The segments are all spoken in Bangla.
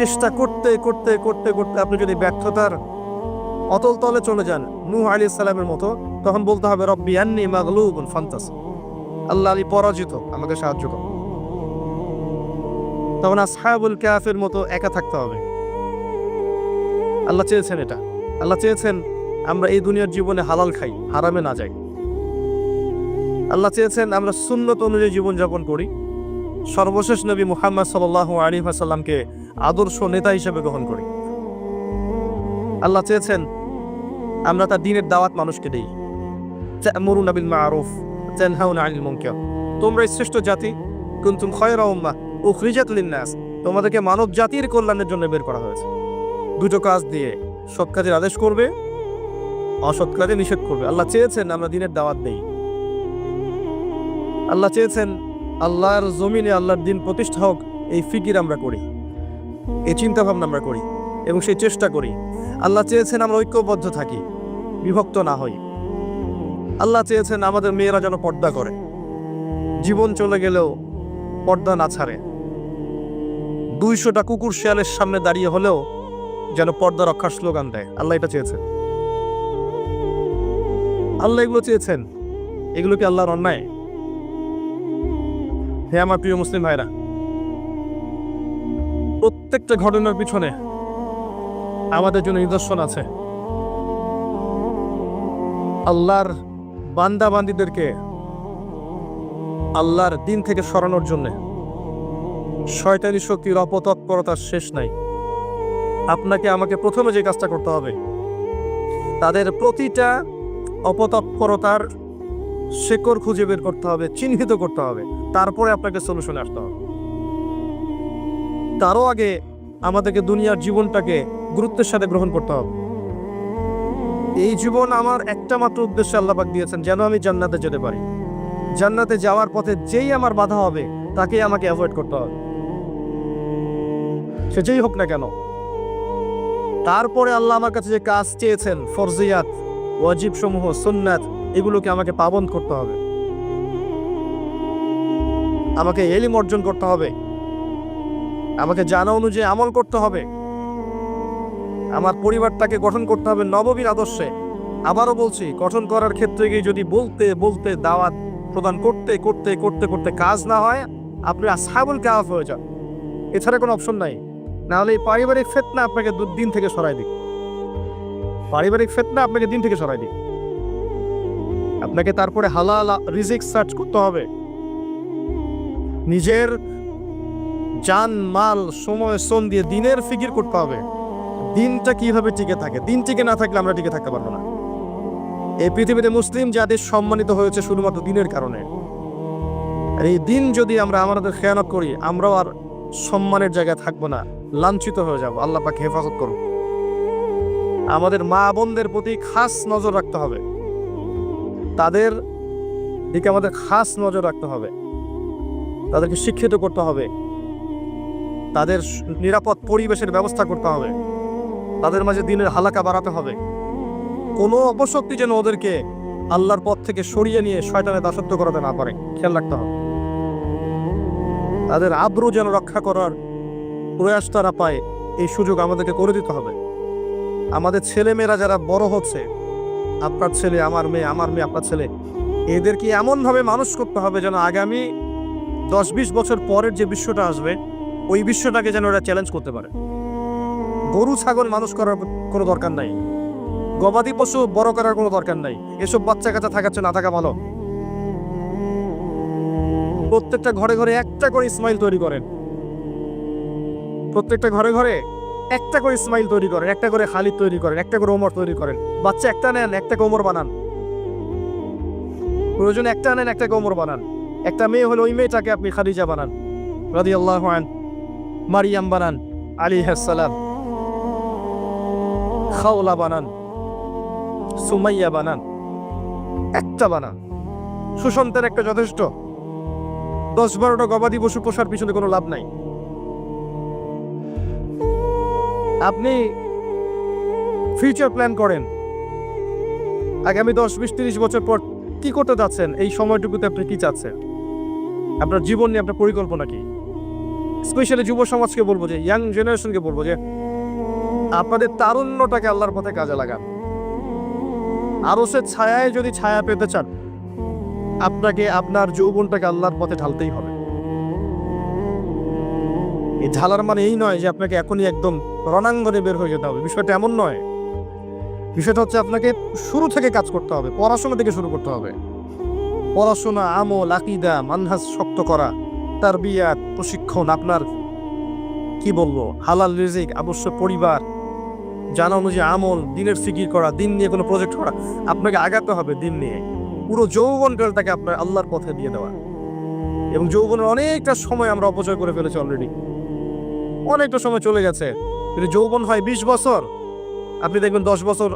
চেষ্টা করতে করতে করতে করতে আপনি যদি ব্যর্থতার অতল তলে চলে যান নূহ আলাইহিস সালামের মতো, তখন বলতে হবে রব্বি আন্নী মাগলুবুন ফান্তাসির, আল্লাহ আমি পরাজিত, আমাকে সাহায্য করো। তখন আসহাবুল কাহফের মতো একা থাকতে হবে। আল্লাহ চেয়েছেন এটা। আল্লাহ চেয়েছেন আমরা এই দুনিয়ার জীবনে হালাল খাই, হারামে না যাই। আল্লাহ চেয়েছেন আমরা সুন্নত অনুযায়ী জীবনযাপন করি, সর্বশেষ নবী মুহাম্মদ সাল্লাল্লাহু আলাইহি ওয়াসাল্লামকে আদর্শ নেতা হিসেবে গ্রহণ করি। আল্লাহ চেয়েছেন আমরা তার দ্বীনের দাওয়াত মানুষকে দেই। তা'মুরুনা বিল মা'রুফ ওয়া তানহাউনা আনিল মুনকার, তোমরা শ্রেষ্ঠ জাতি, কুনতুম খায়রা উম্মাহ উখরিজাত লিন-নাস, তোমাদেরকে মানব জাতির কল্যাণের জন্য বের করা হয়েছে। দুটো কাজ দিয়ে, সৎ কাজের আদেশ করবে, অসৎ কাজে নিষেধ করবে। আল্লাহ চেয়েছেন আমরা দ্বীনের দাওয়াত দেই। আল্লাহ চেয়েছেন আল্লাহর জমিনে আল্লাহর দ্বীন প্রতিষ্ঠা হোক, এই ফিকির আমরা করি, এই চিন্তা ভাবনা আমরা করি এবং সেই চেষ্টা করি। আল্লাহ চেয়েছেন আমরা ঐক্যবদ্ধ থাকি, বিভক্ত না হই। আল্লাহ চেয়েছেন আমাদের মেয়েরা যেন পর্দা করে, জীবন চলে গেলেও পর্দা না ছাড়ে। 200টা কুকুর শিয়ালের সামনে দাঁড়িয়ে হলেও যেন পর্দা রক্ষার স্লোগান দেয়। আল্লাহ এটা চেয়েছেন। আল্লাহ এগুলো চেয়েছেন। এগুলো কি আল্লাহর অন্যায়? হে আমার প্রিয় মুসলিম ভাইরা, প্রত্যেকটা ঘটনার পিছনে আমাদের জন্য নিদর্শন আছে। আল্লাহর বান্দা বান্দীদেরকে আল্লাহর দ্বীন থেকে সরানোর জন্য শয়তানি শক্তির অপতৎপরতার শেষ নাই। আপনাকে আমাকে প্রথমে যে কাজটা করতে হবে, তাদের প্রতিটা অপতৎপরতার শেকড় খুঁজে বের করতে হবে, চিহ্নিত করতে হবে, তারপরে আপনাকে সলিউশনে আসতে হবে। তারও আগে আমাদেরকে দুনিয়ার জীবনটাকে গুরুত্বের সাথে গ্রহণ করতে হবে। এই জীবন আমার একটা মাত্র উদ্দেশ্যে আল্লাহ পাক দিয়েছেন, যেন আমি জান্নাতে যেতে পারি। জান্নাতে যাওয়ার পথে যেই আমার বাধা হবে তাকেই আমাকে অ্যাভয়েড করতে হবে, সে যেই হোক না কেন। তারপরে আল্লাহ আমার কাছে যে কাজ চেয়েছেন, ফরজিয়াত, ওয়াজিব সমূহ, সুন্নাত, এগুলোকে আমাকে পাবন করতে হবে। আমাকে ইলম অর্জন করতে হবে, আমাকে জানা অনুযায়ী আমল করতে হবে, আমার পরিবারটাকে গঠন করতে হবে নববীর আদর্শে। আবারও বলছি, গঠন করার ক্ষেত্রে গিয়ে যদি বলতে বলতে দাওয়াত প্রদান করতে করতে করতে করতে কাজ না হয়, আপনি আসহাবুল কাহফ হয়ে যান। এছাড়া কোনো অপশন নাই। নাহলে এই পারিবারিক ফিতনা আপনাকে দিন থেকে সরাই দিক। পারিবারিক ফিতনা আপনাকে দিন থেকে সরাই দিক। আপনাকে তারপরে হালাল রিজিক সার্চ করতে হবে। নিজের জান মাল সময় শ্রম দিয়ে দিনের ফিকির করতে হবে। দিনটা কিভাবে টিকে থাকে, দিন টিকে না থাকলে আমরা টিকে থাকতে পারবো না। এই পৃথিবীতে মুসলিম জাতি সম্মানিত হয়েছে শুধুমাত্র দিনের কারণে। এই দিন যদি আমরা আমাদের খেয়ানত করি, আমরাও আর সম্মানের জায়গায় থাকবো না, লাঞ্ছিত হয়ে যাব। আল্লাহ পাক হেফাজত করুন। আমাদের মা বোনদের প্রতি খাস নজর রাখতে হবে, তাদের দিকে আমাদের খাস নজর রাখতে হবে, তাদেরকে শিক্ষিত করতে হবে, তাদের নিরাপদ পরিবেশের ব্যবস্থা করতে হবে, তাদের মাঝে দিনের হালাকা বাড়াতে হবে। কোনো অপশক্তি যেন ওদেরকে আল্লাহর পথ থেকে সরিয়ে নিয়ে শয়তানের দাসত্ব করাতে না পারে, খেয়াল রাখতে হবে। তাদের আব্রু যেন রক্ষা করার প্রয়াস তারা পায়, এই সুযোগ আমাদেরকে করে দিতে হবে। আমাদের ছেলেমেয়েরা যারা বড় হচ্ছে, আপনার ছেলে আমার মেয়ে, আমার মেয়ে আপনার ছেলে, এদেরকে এমনভাবে মানুষ করতে হবে যেন আগামী 10-20 বছর পরের যে বিশ্বটা আসবে, ওই বিশ্বটাকে যেন ওরা চ্যালেঞ্জ করতে পারে। গরু ছাগল মানুষ করার কোনো দরকার নাই, গবাদি পশু বড় করার কোনো দরকার নাই। এসব বাচ্চা কাচ্চা থাকাচ্ছে না থাকা ভালো। প্রত্যেকটা ঘরে ঘরে একটা করে ইসমাইল তৈরি করেন, প্রত্যেকটা ঘরে ঘরে একটা করে ইসমাইল তৈরি করেন, একটা করে খালিদ তৈরি করেন, একটা করে ওমর তৈরি করেন। বাচ্চা একটা নেন, একটাকে ওমর বানান, প্রয়োজন একটা নেন, একটাকে ওমর বানান। একটা মেয়ে হলে ওই মেয়েটাকে আপনি খাদিজা বানান রাদিয়াল্লাহু আনহা, মারিয়াম বানান আলাইহিস সালাম, খাওলা বানান, সুমাইয়া বানান, একটা বানান। সুসন্তান একটা যথেষ্ট। 10-12টা গবাদি পশু পোষার পিছনে কোনো লাভ নাই। আপনি ফিউচার প্ল্যান করেন, আগামী 10-20-30 বছর পর কি করতে যাচ্ছেন, এই সময়টুকুতে আপনি কি চাচ্ছেন, আপনার জীবন নিয়ে আপনার পরিকল্পনা কি। স্পেশালি যুব সমাজকে বলবো, যে ইয়াং জেনারেশনকে বলবো, যে আপনাদের তারুণ্যটাকে আল্লাহর পথে কাজে লাগান। আরশের ছায়ায় যদি ছায়া পেতে চান, আপনাকে আপনার যৌবনটাকে আল্লাহর পথে ঢালতেই হবে। এই ঢালার মানে এই নয় যে আপনাকে এখনই একদম রণাঙ্গনে বের হয়ে যেতে হবে, বিষয়টা এমন নয়। বিষয়টা হচ্ছে আপনাকে শুরু থেকে কাজ করতে হবে, পড়াশোনা থেকে শুরু করতে হবে। পড়াশোনা, আমল, আকীদা, মানহাজ শক্ত করা, তারবিয়াত, প্রশিক্ষণ, আপনার কি বলবো, হালাল রিজিক, আবশ্যক পরিবার, জানা অনুযায়ী আমল, দিনের ফিকির করা, দিন নিয়ে কোনো প্রজেক্ট করা। আপনাকে আগাতে হবে দিন নিয়ে। পুরো যৌবনকালটাকে আপনার আল্লাহর পথে দিয়ে দেওয়া। এবং যৌবনের অনেকটা সময় আমরা অপচয় করে ফেলেছি অলরেডি, অনেকটা সময় চলে গেছে। কিন্তু যৌবন হয় 20 বছর, আপনি দেখবেন 10 বছর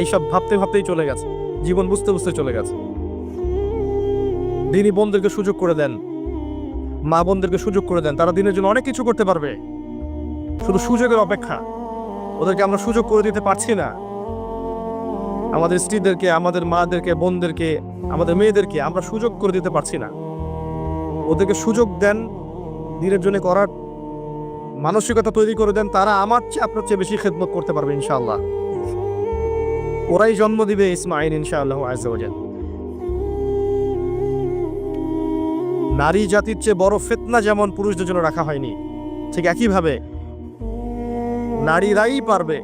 এইসব ভাবতে ভাবতেই চলে গেছে, জীবন বুঝতে বুঝতে চলে গেছে। দিনই বোনদেরকে সুযোগ করে দেন, মা বোনদেরকে সুযোগ করে দেন, তারা দিনের জন্য অনেক কিছু করতে পারবে। শুধু সুযোগের অপেক্ষা, ওদেরকে আমরা সুযোগ করে দিতে পারছি না। আমাদের স্ত্রীদেরকে, আমাদের মাদেরকে, বোনদেরকে, আমাদের মেয়েদেরকে আমরা সুযোগ করে দিতে পারছি না। ওদেরকে সুযোগ দেন, দিনের জন্য করার মানসিকতা তৈরি করে দেন। তারা আমার চেয়ে আপনার চেয়ে বেশি খেদমত করতে পারবে ইনশাআল্লাহ। ওরাই জন্ম দিবে ইসমাঈল ইনশাআল্লাহ আযজা ওয়া জাল। নারী জাতির চেয়ে বড় ফিতনা যেমন পুরুষদের জন্য রাখা হয়নি, ঠিক একইভাবে নারীরাই পারবে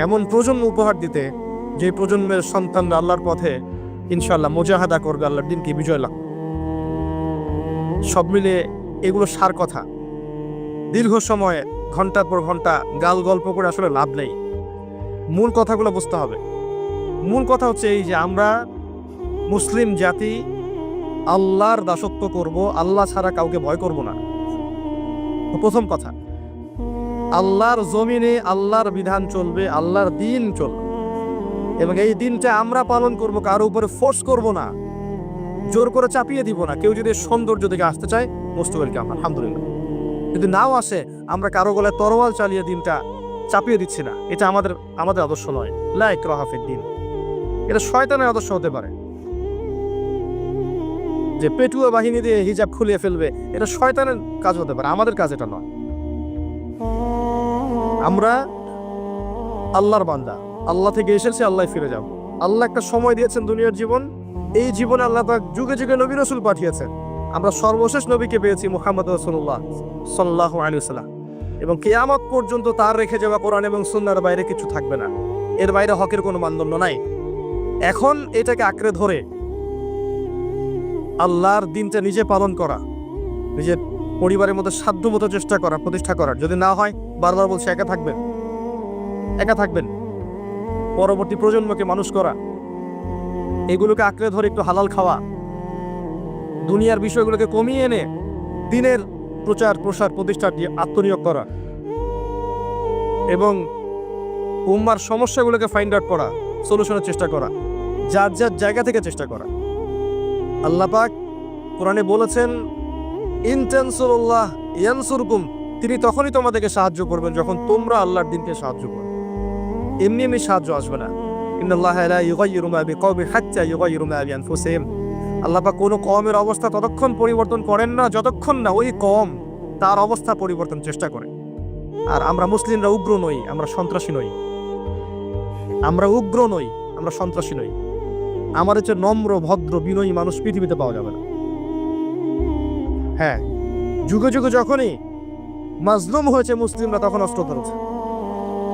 এমন প্রজন্ম উপহার দিতে, যে প্রজন্মের সন্তানরা আল্লাহর পথে ইনশাআল্লাহ মুজাহাদা করবে, আল্লাহর দিনকে বিজয় লাভ। সব মিলে এগুলো সার কথা। দীর্ঘ সময় ঘন্টার পর ঘন্টা গাল গল্প করে আসলে লাভ নেই। মূল কথাগুলো বুঝতে হবে। মূল কথা হচ্ছে এই যে আমরা মুসলিম জাতি আল্লাহর দাসত্ব করব, আল্লাহ ছাড়া কাউকে ভয় করব না। প্রথম কথা, আল্লাহর জমিনে আল্লাহর বিধান চলবে, আল্লাহর দিন চলবে, এবং এই দিনটা আমরা পালন করব, কারো উপরে ফোর্স করব না, জোর করে চাপিয়ে দিব না। কেউ যদি সৌন্দর্য দিকে আসতে চায়, মোস্ট ওয়েলকাম, আলহামদুলিল্লাহ। যদি নাও আসে, আমরা কারো গলায় তরোয়াল চালিয়ে দিনটা চাপিয়ে দিচ্ছি না। এটা আমাদের আদর্শ নয়। লা ইকরাহা ফিদ-দীন, এটা শয়তানের আদর্শ হতে পারে। যে পেটুয়া বাহিনী দিয়ে হিজাব খুলিয়ে ফেলবে, এটা শয়তানের কাজ হতে পারে, আমাদের কাজ এটা নয়। আমরা আল্লাহর বান্দা, আল্লাহ থেকে এসেছে, আল্লাহ ফিরে যাব। আল্লাহ একটা সময় দিয়েছেন দুনিয়ার জীবন, এই জীবনে আল্লাহ তাআলা যুগে যুগে নবী রাসূল পাঠিয়েছেন। আমরা সর্বশেষ নবীকে পেয়েছি, মুহাম্মদ রাসূলুল্লাহ সাল্লাল্লাহু আলাইহি ওয়াসাল্লাম, এবং কিয়ামত পর্যন্ত তার রেখে যাওয়া কোরআন এবং সুন্নাহর বাইরে কিছু থাকবে না। এর বাইরে হকের কোনো মানদণ্ড নাই। এখন এটাকে আঁকড়ে ধরে আল্লাহর দিনটা নিজে পালন করা, নিজের পরিবারের মধ্যে সাধ্যমতো চেষ্টা করা, প্রতিষ্ঠা করার। যদি না হয়, বারবার বলছে, একা থাকবেন। পরবর্তী প্রজন্মকে মানুষ করা, এগুলোকে আঁকড়ে ধরে একটু হালাল খাওয়া, দুনিয়ার বিষয়গুলোকে কমিয়ে এনে দিনের প্রচার প্রসার প্রতিষ্ঠার দিয়ে আত্মনিয়োগ করা, এবং উম্মার সমস্যাগুলোকে ফাইন্ড আউট করা, সলিউশনের চেষ্টা করা, যার যার জায়গা থেকে চেষ্টা করা। আল্লাহ পাক কোরআনে বলেছেন, ইন তানসুরুল্লাহ ইয়ানসুরকুম, তিনি তখনই তোমাদেরকে সাহায্য করবেন যখন তোমরা আল্লাহর দিনকে সাহায্য করবে। এমনি সাহায্য আসবে না। ইন্নাল্লাহা লা ইউগাইয়িরু মা বিকওমিন হাত্তা ইউগাইয়িরু মা বিআনফুসিহিম। আল্লাহ পাক কোনো কওমের অবস্থা ততক্ষণ পরিবর্তন করেন না যতক্ষণ না ওই কওম তার অবস্থা পরিবর্তন চেষ্টা করে। আর আমরা মুসলিমরা উগ্র নই, আমরা সন্ত্রাসী নই। আমরা সন্ত্রাসী নই। আমাদের চেয়ে নম্র, ভদ্র, বিনয়ী মানুষ পৃথিবীতে পাওয়া যাবে না। হ্যাঁ, যুগে যুগে যখনই মাজলুম হয়েছে মুসলিমরা, তখন অস্ত্র ধরেছে।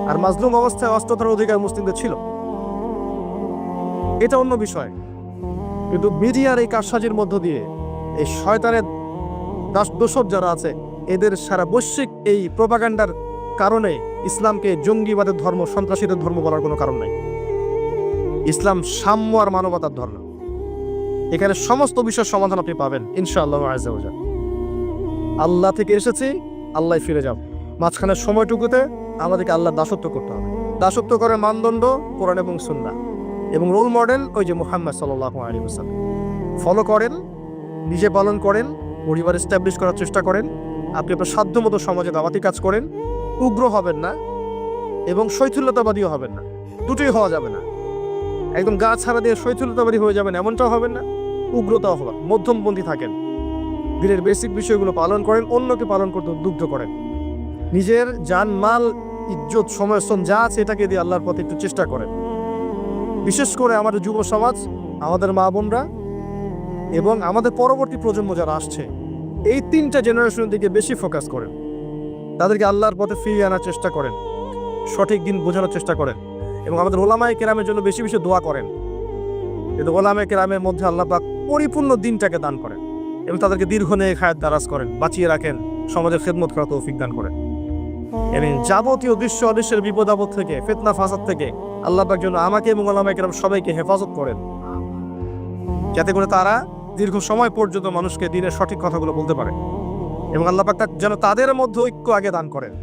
আর মাজলুম অবস্থায় অস্ত্র ধরার অধিকার মুসলিমদের ছিল, এটা অন্য বিষয়। কিন্তু মিডিয়ার এই কারসাজির মধ্য দিয়ে এই শয়তানের দোসর যারা আছে, এদের সারা বৈশ্বিক এই প্রোপাগান্ডার কারণে ইসলামকে জঙ্গিবাদের ধর্ম, সন্ত্রাসীদের ধর্ম বলার কোনো কারণ নাই। ইসলাম সাম্য আর মানবতার ধর্ম। এখানে সমস্ত বিষয়ের সমাধান আপনি পাবেন ইনশাআল্লাহ আযজা ওয়া জাল। আল্লাহ থেকে এসেছি, আল্লাহ ফিরে যাব। মাঝখানের সময়টুকুতে আমাদেরকে আল্লাহর দাসত্ব করতে হবে। দাসত্ব করার মানদণ্ড কোরআন এবং সুন্নাহ, এবং রোল মডেল ওই যে মুহাম্মদ সাল্লাল্লাহু আলাইহি ওয়াসাল্লাম। ফলো করেন, নিজে পালন করেন, পরিবার এস্টাবলিশ করার চেষ্টা করেন। আপনি আপনার সাধ্যমতো সমাজে দাওয়াতি কাজ করেন। উগ্র হবেন না এবং শৈথিল্যতাবাদীও হবেন না, দুটোই হওয়া যাবে না। একদম গা ছাড়া দিয়ে শৈথিল্যতাবাদী হয়ে যাবেন এমনটাও হবেন না, উগ্রতাও হবেন, মধ্যমপন্থী থাকেন। দিনের বেসিক বিষয়গুলো পালন করেন, অন্যকে পালন করতে উদ্বুদ্ধ করেন। নিজের জান মাল ইজ্জত সময় শ্রম যা আছে এটাকে দিয়ে আল্লাহর পথে একটু চেষ্টা করেন। বিশেষ করে আমাদের যুব সমাজ, আমাদের মা বোনরা এবং আমাদের পরবর্তী প্রজন্ম যারা আসছে, এই 3টা জেনারেশনের দিকে বেশি ফোকাস করেন। তাদেরকে আল্লাহর পথে ফিরিয়ে আনার চেষ্টা করেন, সঠিক দিন বোঝানোর চেষ্টা করেন এবং আমাদের ওলামায়ে কেরামের জন্য বেশি বেশি দোয়া করেন। কিন্তু ওলামায়ে কেরামের মধ্যে আল্লাহ পাক পরিপূর্ণ দিনটাকে দান করেন এবং তাদেরকে দীর্ঘ নেক হায়াত দারাজ করেন, বাঁচিয়ে রাখেন, সমাজের খেদমত করার তৌফিক দান করেন। এবং যাবতীয় দৃশ্য অদৃশ্যের বিপদ আপদ থেকে, ফিতনা ফাসাদ থেকে আল্লাহ পাক যেন আমাকে এবং ওলামায়ে কেরাম সবাইকে হেফাজত করেন, যাতে করে তারা দীর্ঘ সময় পর্যন্ত মানুষকে দিনের সঠিক কথাগুলো বলতে পারে। এবং আল্লাহ পাক যেন তাদের মধ্যে ঐক্য আগে দান করেন।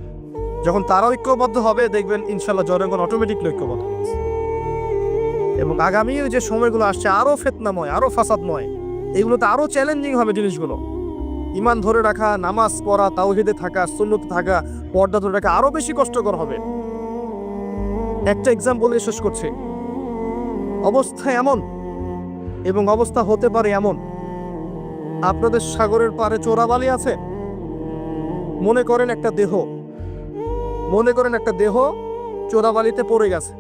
যখন তারা ঐক্যবদ্ধ হবে, দেখবেন ইনশাআল্লাহ জনগণ অটোমেটিকলি ঐক্যবদ্ধ হবে। এবং আগামীর যে সময়গুলো আসছে আরো ফিতনাময়, আরো ফাসাদময়, এইগুলোতে আরো চ্যালেঞ্জিং হবে জিনিসগুলো। ঈমান ধরে রাখা, নামাজ পড়া, তাওহীদে থাকা, সুন্নতে থাকা, পর্দা ধরে রাখা আরো বেশি কষ্টকর হবে। একটা এক্সাম্পল বলে শেষ করছে। অবস্থা এমন এবং অবস্থা হতে পারে এমন, আপনাদের সাগরের পাড়ে চোরাবালি আছে, মনে করেন একটা দেহ চোরাবালিতে পড়ে গেছে।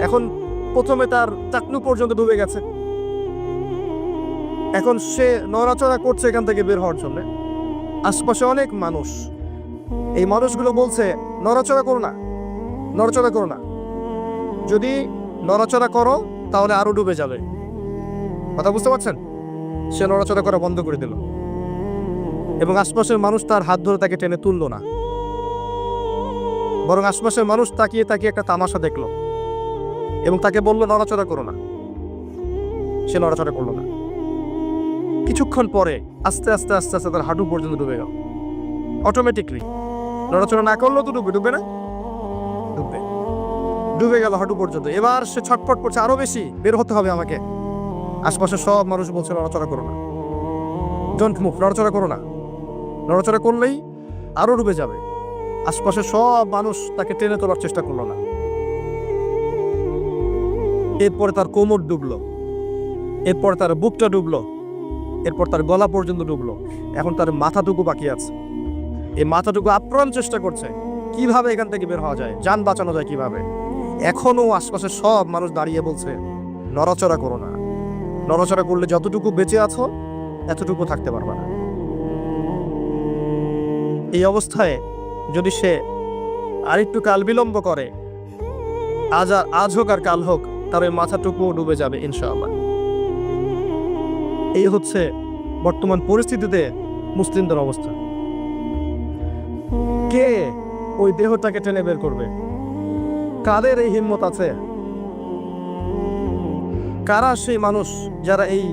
এখন প্রথমে তার টাকনু পর্যন্ত ডুবে গেছে। এখন সে নড়াচড়া করছে এখান থেকে বের হওয়ার জন্য। আশপাশে অনেক মানুষ, এই মানুষগুলো বলছে নড়াচড়া করো না, যদি নড়াচড়া করো তাহলে আরো ডুবে যাবে। কথা বুঝতে পারছেন? সে নড়াচড়া করা বন্ধ করে দিল এবং আশপাশের মানুষ তার হাত ধরে তাকে টেনে তুললো না, বরং আশপাশের মানুষ তাকিয়ে একটা তামাশা দেখলো এবং তাকে বললো নড়াচড়া করো না। সে নড়াচড়া করলো না। কিছুক্ষণ পরে আস্তে আস্তে তার হাঁটু পর্যন্ত ডুবে গেল। অটোমেটিকলি নড়াচড়া না করলেও তো ডুবে না, ডুবে গেল হাঁটু পর্যন্ত। এবার সে ছটফট করছে, আরো বেশি বের হতে হবে আমাকে। আশপাশের সব মানুষ বলছে নড়াচড়া করো না, ডোন্ট মুভ, নড়াচড়া করো না, নড়াচড়া করলেই আরো ডুবে যাবে। আশপাশের সব মানুষ তাকে টেনে তোলার চেষ্টা করলো না। এরপরে তার কোমর ডুবলো, এরপর তার বুকটা ডুবলো, এরপর তার গলা পর্যন্ত ডুবলো। এখন তার মাথাটুকু বাকি আছে। এই মাথাটুকু আপ্রাণ চেষ্টা করছে কিভাবে এখান থেকে বের হওয়া যায়, যান বাঁচানো যায় কিভাবে। এখনো আশপাশের সব মানুষ দাঁড়িয়ে বলছে নড়াচড়া করো না, নড়াচড়া করলে যতটুকু বেঁচে আছো এতটুকু থাকতে পারবে না। এই অবস্থায় যদি সে আরেকটু কাল বিলম্ব করে, আজ হোক আর কাল হোক, তার ওই মাথাটুকু ডুবে যাবে ইনশাআল্লাহ। এই হচ্ছে বর্তমান পরিস্থিতিতে মুসলিমদের অবস্থা। কে ওই দেহটাকে টেনে বের করবে? কাদের এই হিম্মত আছে? কারা সেই মানুষ যারা এই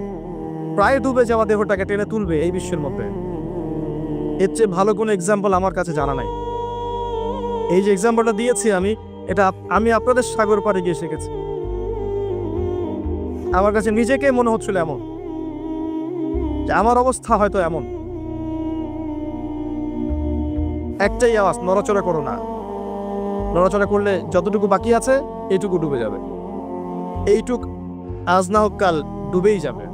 প্রায় ডুবে যাওয়া দেহটাকে টেনে তুলবে এই বিশ্বের মধ্যে? এর চেয়ে ভালো কোনো এক্সাম্পল আমার কাছে জানা নাই। এই যে এক্সাম্পলটা দিয়েছি আমি আপনাদের সাগর পাড়ে গিয়ে শিখেছি। আমার কাছে নিজেকে মনে হচ্ছিল এমন যে আমার অবস্থা হয়তো এমন। একটাই আওয়াজ, নড়াচড়া করো না। নড়াচড়া করলে যতটুকু বাকি আছে এইটুকু ডুবে যাবে। এইটুক আজ না হোক কাল ডুবেই যাবে।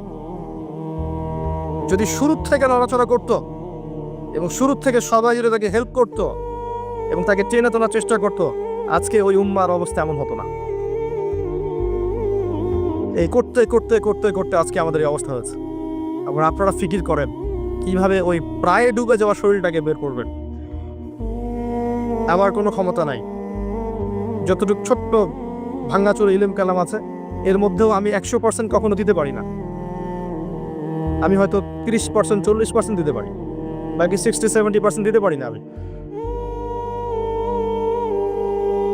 যদি শুরুর থেকে নড়াচড়া করত এবং শুরুর থেকে সবাই যদি তাকে হেল্প করত এবং তাকে টেনে তোলার চেষ্টা করত, আজকে ওই উম্মার অবস্থা এমন হতো না। এই করতে করতে করতে করতে আজকে আমাদের এই অবস্থা হয়েছে। আবার আপনারা ফিকির করেন কিভাবে ওই প্রায় ডুবে যাওয়া শরীরটাকে বের করবেন। আমার কোনো ক্ষমতা নাই। যতটুকু ছোট্ট ভাঙ্গাচোর ইলম কালাম আছে এর মধ্যেও আমি 100% কখনো দিতে পারি না। আমি হয়তো 30%, 40% দিতে পারি, বাকি 60-70% দিতে পারি না। আমি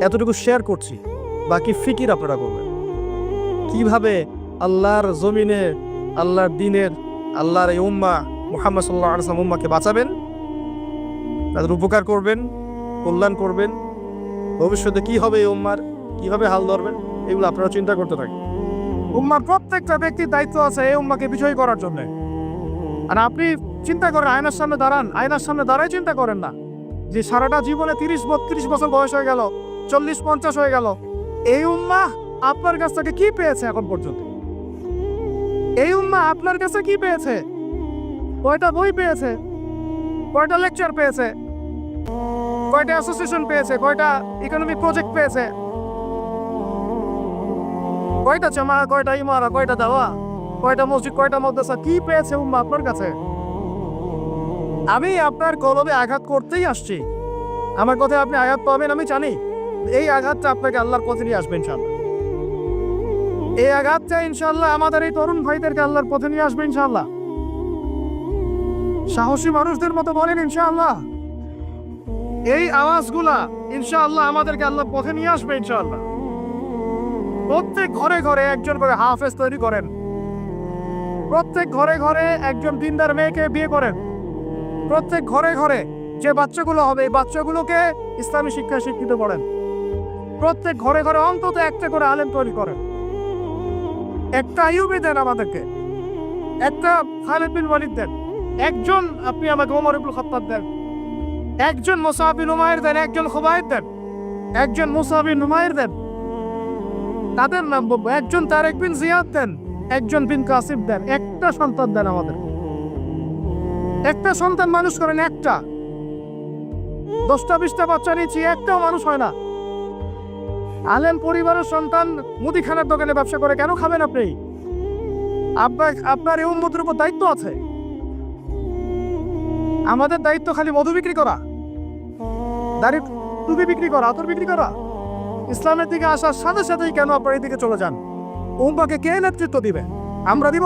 এতটুকু শেয়ার করছি, বাকি ফিকির আপনারা করবেন কিভাবে আল্লাহর জমিনে, আল্লাহর দিনের, আল্লাহর এই উম্মাহ মুহাম্মদ সাল্লাল্লাহু আলাইহি ওয়াসাল্লাম উম্মাহকে বাঁচাবেন, তাদের উপকার করবেন, কল্যাণ করবেন। ভবিষ্যতে কি হবে এই উম্মার, কিভাবে হাল ধরবেন, এগুলো আপনারা চিন্তা করতে থাকেন। উম্মার প্রত্যেকটা ব্যক্তির দায়িত্ব আছে এই উম্মাকে বিজয়ী করার জন্য। আর আপনি চিন্তা করেন, আয়নার সামনে দাঁড়ান, আয়নার সামনে দাঁড়াই চিন্তা করেন না যে সারাটা জীবনে 30-32 বছর বয়স হয়ে গেল, 40-50 হয়ে গেল, এই উম্মাহ আপনার কাছ থেকে কি পেয়েছে এখন পর্যন্ত? এই উম্মাহ আপনার কাছে কি পেয়েছে? কয়টা বই পেয়েছে, কয়টা লেকচার পেয়েছে, কয়টা অ্যাসোসিয়েশন পেয়েছে, কয়টা ইকোনমিক প্রজেক্ট পেয়েছে, কয়টা জামা, কয়টা ইমারা, কয়টা দাওয়া, কয়টা মসজিদ, কয়টা মাদ্রাসা, কি পেয়েছে উম্মাহ আপনার কাছে? আমি আপনার কলবে আঘাত করতেই আসছি। আমার কথায় আপনি আঘাত পাবেন আমি জানি। এই আঘাতটা আপনাকে আল্লাহর পথে নিয়ে আসবে ইনশাআল্লাহ। এই আঘাতটা ইনশাআল্লাহ আমাদের এই তরুণ ভাইদেরকে আল্লাহর পথে নিয়ে আসবে ইনশাআল্লাহ। সাহসী মানুষদের মতো বলেন ইনশাআল্লাহ। এই আওয়াজগুলা ইনশাআল্লাহ আমাদেরকে আল্লাহর পথে নিয়ে আসবে ইনশাআল্লাহ। প্রত্যেক ঘরে ঘরে একজন করে হাফেজ তৈরি করেন, প্রত্যেক ঘরে ঘরে একজন দিনদার মেয়েকে বিয়ে করেন, প্রত্যেক ঘরে ঘরে যে বাচ্চাগুলো হবে এই বাচ্চাগুলোকে ইসলামী শিক্ষায় শিক্ষিত করেন, প্রত্যেক ঘরে ঘরে অন্তত একটা করে আলেম তৈরি করেন। একটা আইয়ুবী দেন আমাদেরকে, একটা খালিদ বিন ওয়ালিদ দেন, একজন আপনি আমাকে ওমর ইবনুল খাত্তাব দেন, একজন মুসআব বিন উমাইর দেন, একজন খুবাইব দেন, একজন মুসআব বিন উমাইর দেন, তাদের নাম বলবো, একজন তারেক বিন জিয়াদ দেন, একজন বিন কাসিম দেন। একটা সন্তান দেন আমাদের, একটা সন্তান মানুষ করেন। একটা 10টা-20টা বাচ্চা নিচ্ছি, একটাও মানুষ হয় না। আলেম পরিবারের সন্তান মুদিখানার দোকানে ব্যবসা করে কেন খাবেন আপনি? আপনার এই উম্মতের উপর দায়িত্ব আছে। আমাদের দায়িত্ব খালি মধু বিক্রি করা, দাড়ি টুপি বিক্রি করা, আতর বিক্রি করা? ইসলামের দিকে আসার সাথে সাথেই কেন আপনার এই দিকে চলে যান? উম্মাহকে কে নেতৃত্ব দিবে? আমরা দিব?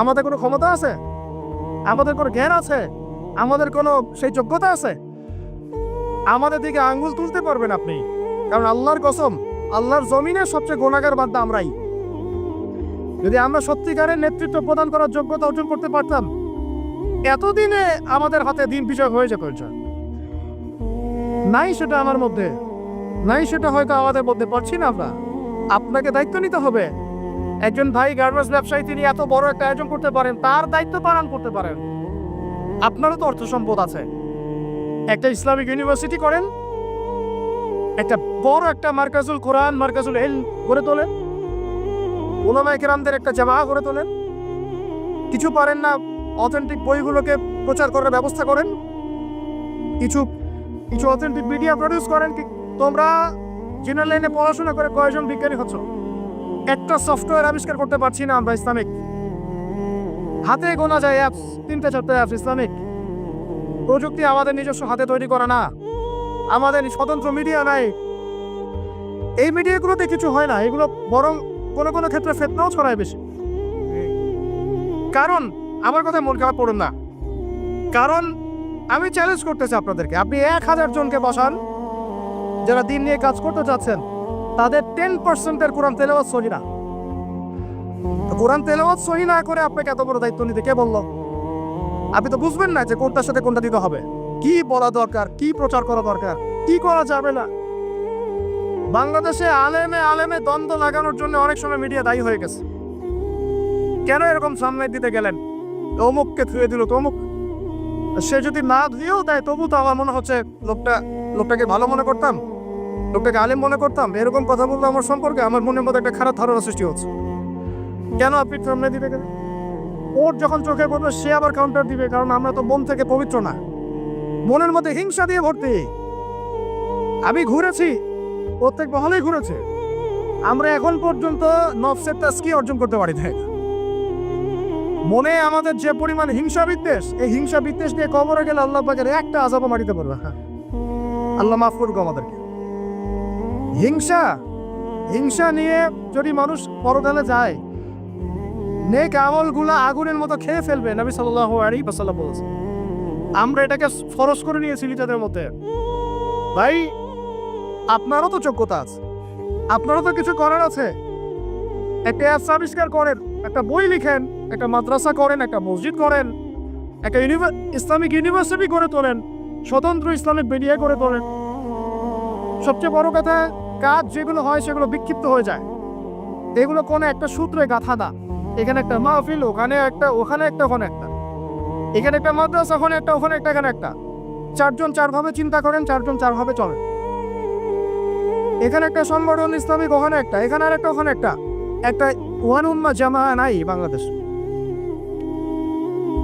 আমাদের কোনো ক্ষমতা আছে? আমাদের কোনো জ্ঞান আছে? আমাদের কোনো সেই যোগ্যতা আছে? আমাদের দিকে আঙ্গুল তুলতে পারবেন আপনি? কারণ আল্লাহর কসম, আল্লাহর জমিনের সবচেয়ে গুনাহগার বান্দা আমরাই। যদি আমরা সত্যিকারের নেতৃত্ব প্রদান করার যোগ্যতা অর্জন করতে পারতাম, এতদিনে আমাদের হাতে দিন বিজয় হয়ে যেত। নাই সেটা আমার মধ্যে, নাই সেটা হয়তো আমাদের মধ্যে পারছি না আমরা। আপনাকে দায়িত্ব নিতে হবে। একজন ভাই গার্মেন্টস ব্যবসায়ী, তিনি এত বড় একটা আয়োজন করতে পারেন, তার দায়িত্ব পালন করতে পারেন। আপনারও তো অর্থ সম্পদ আছে, একটা ইসলামিক ইউনিভার্সিটি করেন, একটা বড় একটা মার্কাজুল কোরআন, মার্কাজুল ইলম গড়ে তোলেন, উলামায়ে কেরামদের একটা জামাআত গড়ে তোলেন। কিছু পারেন না, অথেন্টিক বইগুলোকে প্রচার করার ব্যবস্থা করেন, কিছু কিছু অথেন্টিক মিডিয়া প্রডিউস করেন। তোমরা জেনারেল লাইনে পড়াশোনা করে কয়জন বিজ্ঞানী হচ্ছ? একটা সফটওয়্যার আবিষ্কার করতে পারছি না আমরা ইসলামিক। হাতে গোনা যায় অ্যাপস, 3-4টা অ্যাপস ইসলামিক। প্রযুক্তি আমাদের নিজস্ব হাতে তৈরি করা না, আমাদের স্বতন্ত্র মিডিয়া নাই। এই মিডিয়াগুলোতে কিছু হয় না, এগুলো বরং কোনো কোনো ক্ষেত্রে ফিতনাও ছড়ায় বেশি। কারণ আমার কথা মন খারাপ করুন না, কারণ আমি চ্যালেঞ্জ করতেছি আপনাদেরকে, আপনি 1000 জনকে বসান যারা দিন নিয়ে কাজ করতে চাচ্ছেন, তাদের 10% কোরআন তেলাওয়াত সহি না। কোরআন তেলাওয়াত সহি না করে আপনাকে এত বড় দায়িত্ব নিতে কে বললো? আপনি তো বুঝবেন না যে কোনটার সাথে কোনটা দিতে হবে, কি বলা দরকার, কি প্রচার করা দরকার, কি করা যাবে না। বাংলাদেশে আলেমে আলেমে দ্বন্দ্ব লাগানোর জন্য অনেক সময় মিডিয়া দায়ী হয়ে গেছে। কেন এরকম সামনে দিতে গেলেন? অমুককে ধুয়ে দিল তমুক। সে যদি না ধুয়েও দেয় তবু তো আমার মনে হচ্ছে লোকটাকে ভালো মনে করতাম, লোকটাকে আলেম মনে করতাম। এরকম কথা বললে আমার সম্পর্কে আমার মনের মধ্যে একটা খারাপ ধারণা সৃষ্টি হচ্ছে। কেন আপনি সামনে দিতে গেলেন? ওর যখন চোখে পড়বে সে আবার কাউন্টার দিবে, কারণ আমরা তো মন থেকে পবিত্র না, মনের মধ্যে হিংসা দিয়ে ভর্তি। আমি ঘুরেছি, প্রত্যেক মহলেই ঘুরেছে, আমরা এখন পর্যন্ত নফসের তাজকিয়া অর্জন করতে পারি না। মনে আমাদের যে পরিমাণ হিংসা বিদ্বেষ, এই হিংসা বিদ্বেষ নিয়ে কবরে গেলে আল্লাহ পাকের একটা আযাবও মারিতে পারবে না। আল্লাহ মাফ করুক আমাদেরকে। হিংসা নিয়ে যদি মানুষ পরকালে যায়, নেক আমলগুলা আগুনের মতো খেয়ে ফেলবে। নবী সাল্লাল্লাহু আলাইহি ওয়াসাল্লাম বলেছেন। আমরা এটাকে ফরজ করে নিয়েছি নিজেদের মধ্যে। ভাই, আপনারও তো যোগ্যতা আছে, আপনারও তো কিছু করার আছে। একটা অ্যাপস আবিষ্কার করেন, একটা বই লিখেন, একটা মাদ্রাসা করেন, একটা মসজিদ করেন, একটা ইসলামিক ইউনিভার্সিটি করে তোলেন, স্বতন্ত্র ইসলামিক মিডিয়া করে তোলেন। সবচেয়ে বড় কথা, কাজ যেগুলো হয় সেগুলো বিক্ষিপ্ত হয়ে যায়, এগুলো কোনো একটা সূত্রে গাঁথা না। এখানে একটা মাহফিল, ওখানে একটা, ওখানে একটা, ওখানে একটা, এখানে একটা মাদ্রাসা, ওখানে একটা, ওখানে একটা, এখানে একটা। 4 জন 4 ভাবে চিন্তা করেন, 4 জন 4 ভাবে চলেন। এখানে একটা সংগঠন ইসলামিক, ওখানে একটা, এখানে আর একটা, ওখানে একটা। একটা ওয়ান উম্মাহ জামাআহ নাই বাংলাদেশ।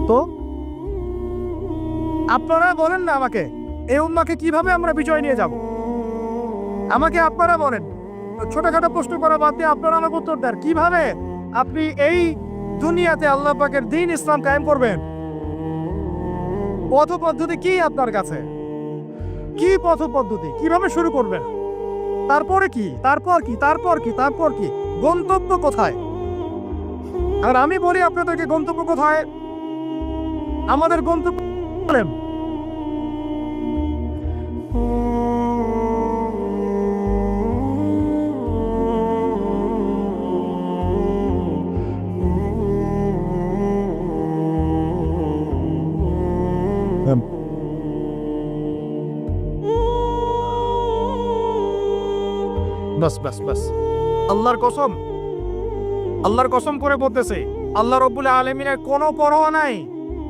তো আপনারা বলেন না আমাকে, এই উম্মাকে কিভাবে আমরা বিজয় নিয়ে যাব? আমাকে আপনারা বলেন, ছোটখাটো প্রশ্ন করা বাদ দিয়ে আপনারা আমাকে উত্তর দেন, কিভাবে আপনি এই দুনিয়াতে আল্লাহ পাকের দ্বীন ইসলাম কায়েম করবেন? পথ পদ্ধতি কি আপনার কাছে? কি পথ পদ্ধতি, কিভাবে শুরু করবেন? তারপরে কি, তারপর কি, তারপর কি, তারপর কি, গন্তব্য কোথায়? আর আমি বলি আপনাদেরকে, গন্তব্য কোথায়? আমাদের গন্তব্য বলেন। বাস বাস বাস, আল্লাহর কসম, আল্লাহর কসম করে বলতেছে, আল্লাহ রব্বুল আলামিনের কোনো পরোয়া নাই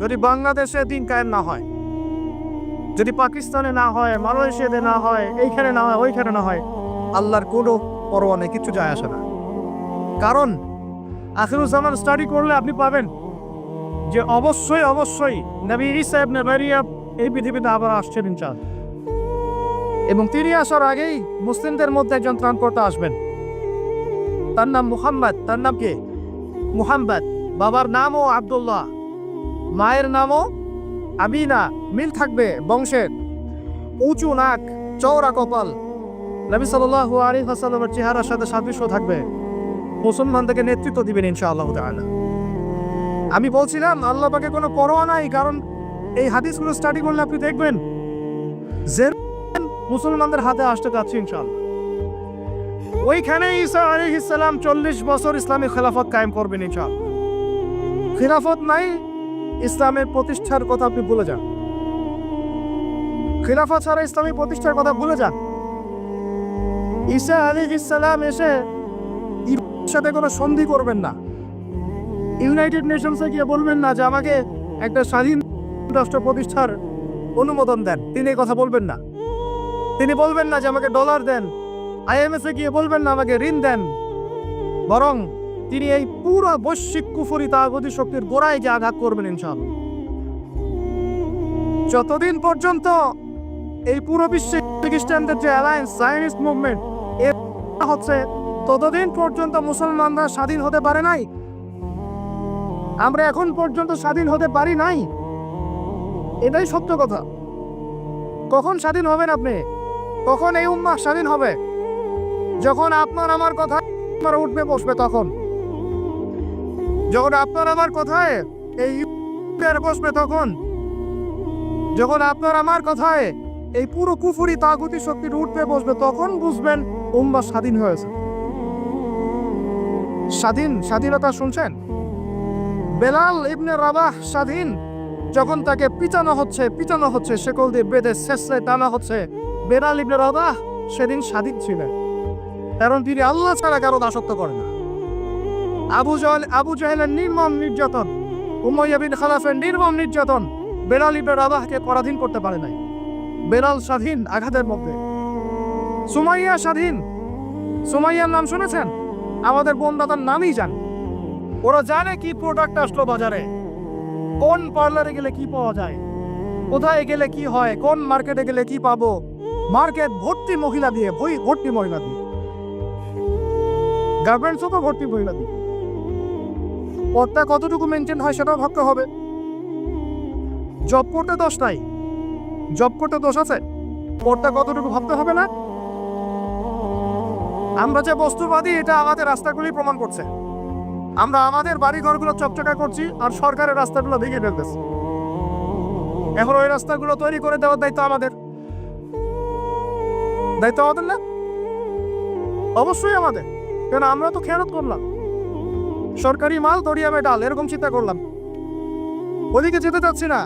যদি বাংলাদেশে দিন কায়েম না হয়, যদি পাকিস্তানে না হয়, মালয়েশিয়াতে না হয়, এইখানে না হয়, ওইখানে না হয়, আল্লাহর কোনো পরোয়া নেই, কিছু যায় আসে না। কারণ আখিরুজ্জামান স্টাডি করলে আপনি পাবেন যে অবশ্যই অবশ্যই নবী ঈসা ইবনে মারইয়াম এই পৃথিবীতে আবার আসছেন ইনশাআল্লাহ, এবং তিনি আসার আগেই মুসলিমদের মধ্যে একজন ত্রাণকর্তা আসবেন। তার নাম মুহাম্মদ। তার নাম কে? মুহাম্মদ। বাবার নামও আব্দুল্লাহ, মায়ের নামও আমিনা। মিল থাকবে বংশের। উঁচু নাক, চওড়া কপাল, নবী সাল্লাল্লাহু আলাইহি ওয়াসাল্লামের চেহারার সাথে সাদৃশ্য থাকবে। মুসলমানদেরকে নেতৃত্ব দিবেন ইনশাআল্লাহ তাআলা। আমি বলছিলাম আল্লাহ পাকে কোনো পরোয়া নাই, কারণ এই হাদিসগুলো স্টাডি করলে আপনি দেখবেন যে মুসলমানদের হাতে আসতে যাচ্ছে ইনশাআল্লাহ। ওইখানে ঈসা আলাইহিস সালাম 40 বছর ইসলামী খেলাফত কায়েম করবেন ইনশাআল্লাহ। খেলাফত নাই, ইসলামের প্রতিষ্ঠার কথা আপনি ভুলে যান। খেলাফত ছাড়া ইসলামী প্রতিষ্ঠার কথা ভুলে যান। ঈসা আলাইহিস সালাম এসে ইরানের সাথে কোনো সন্ধি করবেন না। ইউনাইটেড নেশনসে গিয়ে বলবেন না যে আমাকে একটা স্বাধীন রাষ্ট্র প্রতিষ্ঠার অনুমোদন দেন, তিনি এই কথা বলবেন না। তিনি বলবেন না যে আমাকে ডলার দেন, আইএমএফ এ গিয়ে বলবেন না আমাকে ঋণ দেন, বরং তিনি এই পুরো বৈশ্বিক কুফরি তাগুতি শক্তির গোড়ায় গিয়ে আঘাত করবেন ইনশাআল্লাহ। যতদিন পর্যন্ত এই পুরো বিশ্বে খ্রিস্টানদের যে অ্যালায়েন্স জায়নিস্ট মুভমেন্ট হচ্ছে, ততদিন পর্যন্ত মুসলমানরা স্বাধীন হতে পারে নাই। আমরা এখন পর্যন্ত স্বাধীন হতে পারি নাই, এটাই সত্য কথা। কখন স্বাধীন হবেন আপনি? কখন এই উম্মাহ স্বাধীন হবে? যখন আপনার আমার কথা উঠবে বসবে, তখন যখন আপনার আমার কথায় এই বসবে, তখন যখন আপনার আমার কথায় এই পুরো কুফরি তাগুতি শক্তির উঠবে বসবে, তখন বুঝবেন উম্মাহ স্বাধীন হয়েছে। স্বাধীনতা শুনছেন? বেলাল ইবনে রাবাহ স্বাধীন যখন তাকে পিটানো হচ্ছে, শেকল দিয়ে বেঁধে শেষে টানা হচ্ছে, বেলাল ইবনে রাবাহ সেদিন স্বাধীন ছিলেন, কারণ তিনি আল্লাহ ছাড়া কারো দাসত্ব করেন না। আবু জাহেলের নির্মম নির্যাতন, উমাইয়া বিন খালাফের নির্মম নির্যাতন বেলাল ইবনে রাবাহকে পরাধীন করতে পারে নাই। বেলাল স্বাধীন আঘাতের মধ্যে। সুমাইয়া স্বাধীন। সুমাইয়ার নাম শুনেছেন? আমাদের বোনদাতার নামই জান। ওরা জানে কি প্রোডাক্ট আসলো বাজারে, কোন পার্লারে গেলে কি পাওয়া যায়, কোথায় গেলে কি হয়, কোন মার্কেটে গেলে কি পাবো। মার্কেট ভর্তি মহিলা দিয়ে, ভর্তি মহিলা দিয়ে, গার্মেন্টসও তো ভর্তি মহিলা দিয়ে। পদটা কতটুকু মেনটেন হয় সেটাও ভাবতে হবে। জব করতে দোষ নাই, জব করতে দোষ আছে, পদটা কতটুকু ভাবতে হবে না? আমরা যে বস্তুবাদী, এটা আমাদের রাস্তাগুলি প্রমাণ করছে। আমরা আমাদের বাড়ি ঘরগুলো চকচকা করছি, আর সরকারের রাস্তাগুলো ভেঙে ফেলতেছি। এখন ওই রাস্তাগুলো তৈরি করে দেওয়ার দায়িত্ব আমাদের। দায়িত্ব আমাদের না? অবশ্যই আমাদের, কেন আমরা তো খেয়ানত করলাম। সরকারি মাল দরিয়ামে ডাল, এরকম চিন্তা করলাম। ওদিকে যেতে চাচ্ছি না।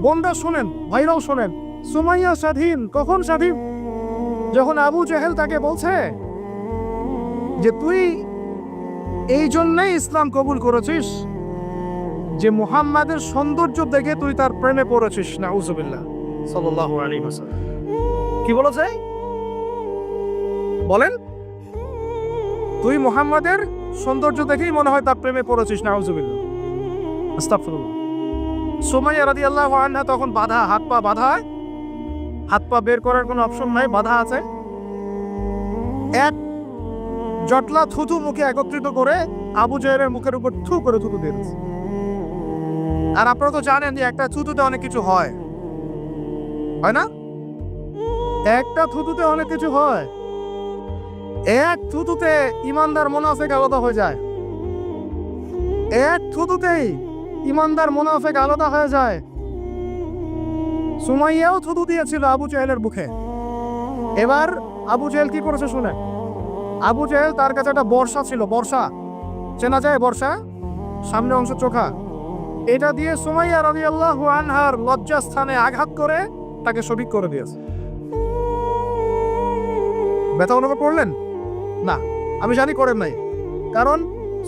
বোনরা শোনেন, ভাইরাও শোনেন, সুমাইয়া স্বাধীন। কখন স্বাধীন? যখন আবু জেহেল তাকে বলছে যে তুই এই জন্যই ইসলাম কবুল করেছিস যে মুহাম্মাদের সৌন্দর্য দেখে তুই তার প্রেমে পড়েছিস। নাউজুবিল্লাহ সাল্লাল্লাহু আলাইহি ওয়াসাল্লাম কি বলেছে? বলেন, তুই মুহাম্মাদের সৌন্দর্য দেখেই মনে হয় তার প্রেমে পড়েছিস। নাউজুবিল্লাহ, আস্তাগফিরুল্লাহ। সুমাইয়া রাদিয়াল্লাহু আনহা তখন বাধা, হাত পা বাধা, হাত পা বের করার কোনো অপশন নাই, বাধা আছে। এক জটলা থুতু মুখে একত্রিত করে আবু জাহেলের মুখের উপর থু করে থুতু দিয়ে দিয়েছে। আর আপনারা তো জানেন যে একটা থুতুতে অনেক কিছু হয়, হয় না? একটা থুতুতে অনেক কিছু হয়। এক থুতুতে ইমানদার মুনাফিক আলাদা হয়ে যায়। এক থুতুতেই ইমানদার মুনাফিক আলাদা হয়ে যায়। সুমাইয়াও থুতু দিয়েছিল আবু জাহেলের মুখে। এবার আবু জাহেল কি করেছে শুনে। আবু জাহেল, তার কাছে একটা বর্ষা ছিল, বর্ষা চেনা যায়, বর্ষা সামনে অংশ চোখা, এটা দিয়ে সুমাইয়া রাদিয়াল্লাহু আনহার লজ্জাস্থানে আঘাত করে তাকে শহীদ করে দিয়েছে। ব্যথা অনুভব করলেন না? আমি জানি করেন নাই, কারণ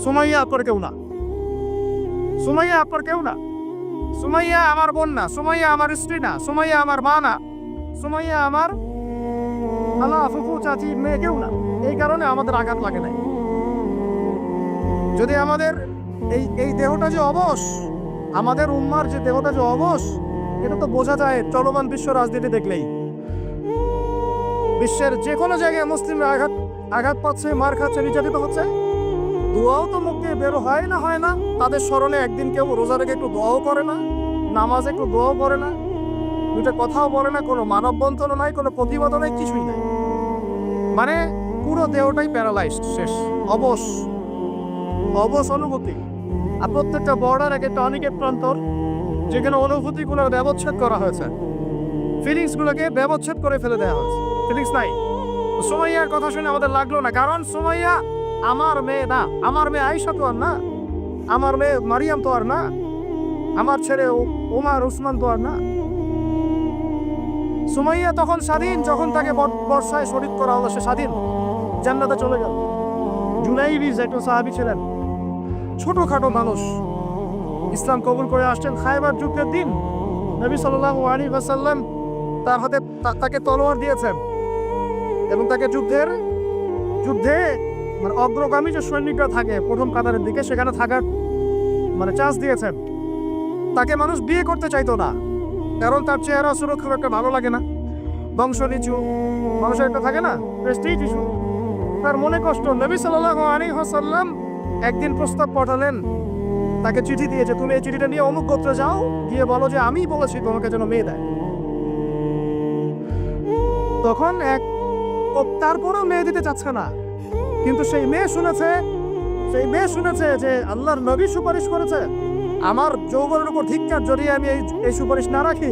সুমাইয়া আপনার কেউ না। সুমাইয়া আপনার কেউ না। সুমাইয়া আমার বোন না, সুমাইয়া আমার স্ত্রী না, সুমাইয়া আমার মা না, সুমাইয়া আমার খালা ফুফু চাচি মেয়ে কেউ না। এই কারণে আমাদের আঘাত লাগে নাই। যদি আমাদের এই দেহটা যে অবশ, আমাদের উম্মার যে দেহটা যে অবশ, এটা তো বোঝা যায় চলমান বিশ্ব রাজনীতি দেখলেই। বিশ্বের যে কোনো জায়গায় মুসলিমরা আঘাত পাচ্ছে, মার খাচ্ছে, নির্যাতিত হচ্ছে, দোয়াও তো মুখ দিয়ে বেরো হয় না। তাদের স্মরণে একদিন কেউ রোজা রেখে একটু দোয়াও করে না, নামাজ একটু দোয়াও করে না, দুটো কথাও বলে না, কোনো মানববন্ধনও নাই, কোনো প্রতিবাদও নাই, কিছুই নাই। মানে পুরো দেহটাই প্যারালাইজড, শেষ, অবশ অনুভূতি। আর প্রত্যেকটা বর্ডার এক একটা অনিকেট প্রান্তর, যেখানে অনুভূতিগুলোর ব্যবচ্ছেদ করা হয়েছে, ফিলিংসগুলোকে ব্যবচ্ছেদ করে ফেলে দেওয়া হয়েছে, ফিলিংস নাই। সুমাইয়ার কথা শুনে আমাদের লাগলো না, কারণ সুমাইয়া আমার মেয়ে না, আমার মেয়ে আয়েশা তো আর না, আমার মেয়ে মারিয়াম তো আর না, আমার ছেলে ওমর উসমান তো আর না। সুমাইয়া তখন স্বাধীন, যখন তাকে বর্ষায় শহীদ করা হলো, সে স্বাধীন, জান্নাতে চলে গেল। জুলাইবিজ একজন সাহাবী ছিলেন, ছোটখাটো মানুষ, ইসলাম কবুল করে আসছেন খায়বার যুদ্ধের দিন। নবী সাল্লাল্লাহু আলাইহি ওয়াসাল্লাম তার হাতে তাকে তলোয়ার দিয়েছেন এবং তাকে যুদ্ধে মানে অগ্রগামী যে সৈনিকরা থাকে প্রথম কাতারের দিকে, সেখানে থাকার মানে চান্স দিয়েছেন। তাকে মানুষ বিয়ে করতে চাইতো না, কারণ তার চেহারা সুরক্ষা খুব একটা ভালো লাগে না, বংশ নিচু, মানুষের একটা থাকে না প্রেস্টিজ ইস্যু, তার মনে কষ্ট। নবী সাল্লাল্লাহু আলাইহি ওয়াসাল্লাম একদিন প্রস্তাব পাঠালেন, তাকে চিঠি দিয়েছে, তুমি এই চিঠিটা নিয়ে অমুক গোত্রে যাও, গিয়ে বলো যে আমি বলেছি তোমাকে যেন মেয়ে দেয়। তখন তারপরেও মেয়ে দিতে চাচ্ছে না, কিন্তু সেই মেয়ে শুনেছে যে আল্লাহর নবী সুপারিশ করেছে, আমার যৌবনের উপর ধিক্কার জড়িয়ে আমি এই সুপারিশ না রাখি।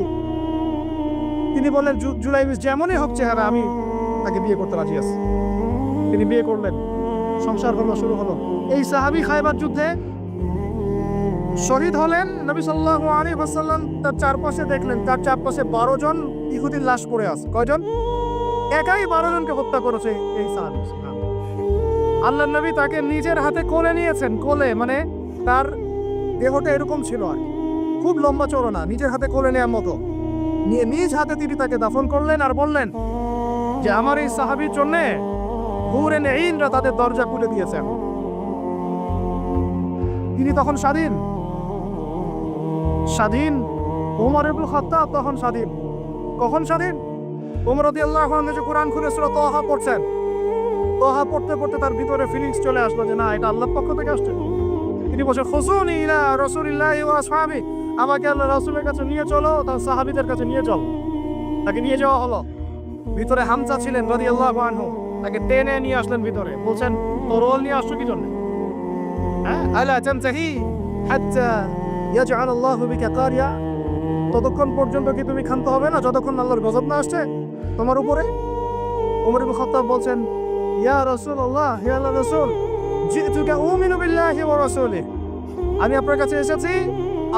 তিনি বললেন জুলাইবিজ যেমনই হোক চেহারা, আমি তাকে বিয়ে করতে রাজি আছি। তিনি বিয়ে করলেন, সংসার শুরু হলো। এই সাহাবী খায়বার যুদ্ধে শহীদ হলেন। নবী সাল্লাল্লাহু আলাইহি ওয়াসাল্লাম তার চারপাশে দেখলেন, তার চারপাশে 12 জন ইহুদির লাশ পড়ে আছে। কয়জন? একাই 12 জনকে হত্যা করেছে এই সাহাবী। আল্লাহর নবী তাকে নিজের হাতে কোলে নিয়েছেন, কোলে মানে তার দেহটা এরকম ছিল আর খুব লম্বা চওড়া না, নিজের হাতে কোলে নেওয়ার মতো নিয়ে নিজ হাতে তিনি তাকে দাফন করলেন আর বললেন যে আমার এই সাহাবীর জন্য হুরে নেইনরা তাদের দরজা খুলে দিয়েছেন। তিনি তখন স্বাধীন। ওমর ইবনে খাত্তাব তখন স্বাধীন। কখন স্বাধীন? ওমর রাদিয়াল্লাহু আনহু যে কোরআন খুলে সূরা তাহা পড়ছেন, তাহা পড়তে পড়তে তার ভিতরে ফিলিংস চলে আসলো যে না, এটা আল্লাহর পক্ষ থেকে আসছে। তিনি বলছেন খুসুনি ইলা রাসূলিল্লাহি ওয়া আসহাবি, আমাকে আল্লাহ রাসূলের কাছে নিয়ে চলো, তার সাহাবীদের কাছে নিয়ে চলো। তাকে নিয়ে যাওয়া হলো। ভিতরে হামজা ছিলেন রাদিয়াল্লাহু আনহু, তাকে টেনে নিয়ে আসলেন ভিতরে, বলছেন তরোয়াল নিয়ে আসছো কি জন্য? হ্যাঁ, আলা তানতাহি হাত্তা ইয়াজআল আল্লাহু বিকা কারিয়া, ততক্ষণ পর্যন্ত কি তুমি ক্ষান্ত হবে না যতক্ষণ আল্লাহর গজব না আসছে তোমার উপরে? ওমর ইবনে খাত্তাব বলছেন ইয়া রাসূলুল্লাহ, হে আল্লাহর রাসূল, জিতুকা উমিনু বিল্লাহি ওয়া রাসূলিহি, আমি আপনার কাছে এসেছি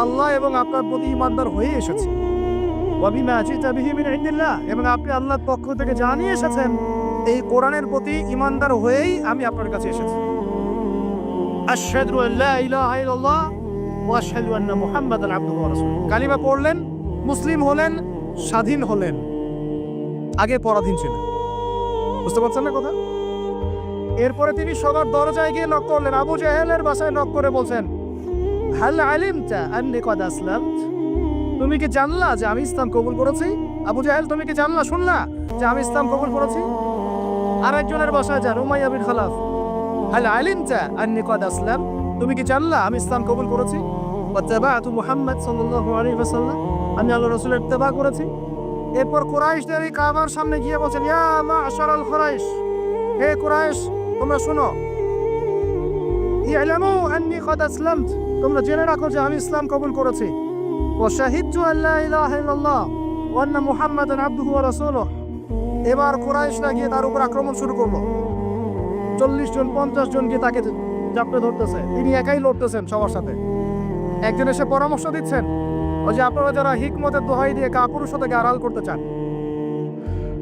আল্লাহ এবং আপনার প্রতি ঈমানদার হয়ে এসেছি। ওয়া বিমা জিতা বিহি মিন ইনদিল্লাহ, এবং আপনি আল্লাহর পক্ষ থেকে জানিয়ে এসেছেন এই কোরআনের প্রতি ঈমানদার হয়েই আমি আপনার কাছে এসেছি। আশহাদু আল্লা ইলাহা ইল্লাল্লাহ ওয়া আশহাদু আন্না মুহাম্মাদান আবদুহু ওয়া রাসূলুহু। কালিমা পড়লেন, মুসলিম হলেন, স্বাধীন হলেন, আগে পরাধীন ছিলেন। বুঝতে পারছেন না কথা? এরপরে তিনি সবার দরজায় গিয়ে নক করলেন, আবু জাহেলের বাসায় নক করে বলছেন হাল আলিমতা আন্নী কদ আসলামত, তুমি কি জানলা যে আমি ইসলাম কবুল করেছি? আবু জাহেল, তুমি কি জানলা, শুনলা যে আমি ইসলাম কবুল করেছি? আরেকজনের বাসায় যান, উমাইয়া বিন খালাফ, হাল আলিমতা আন্নী কদ আসলাম, তুমি কি জানলা আমি ইসলাম কবুল করেছি? ওয়াত্তাবা'তু মুহাম্মদ সাল্লাল্লাহু আলাইহি ওয়াসাল্লাম, আমি আল্লাহর রাসূলের ইত্তেবা করেছি। এরপর কুরাইশদের এই কাবার সামনে গিয়ে বলছেন, ইয়া মা'শারাল কুরাইশ, হে কুরাইশ তোমরা শোনো, ইয়ালামু আন্নী কদ আসলামত, তোমরা জেনে রাখো যে আমি ইসলাম কবুল করেছি। ওয়া শাহিদতু আল্লা ইলাহা ইল্লাল্লাহ ওয়া আন্না মুহাম্মাদান আবদুহু ওয়া রাসূলুহু। এবার কুরাইশরা গিয়ে তার উপর আক্রমণ শুরু করলো। 40 জন 50 জন গিয়ে তাকে চাপড়ে ধরতেছে, তিনি একাই লড়তেছেন সবার সাথে। একজন এসে পরামর্শ দিচ্ছেন, ওই যে আপনারা যারা হিকমতের দোহাই দিয়ে কাপুরুষতাকে আড়াল করতে চান,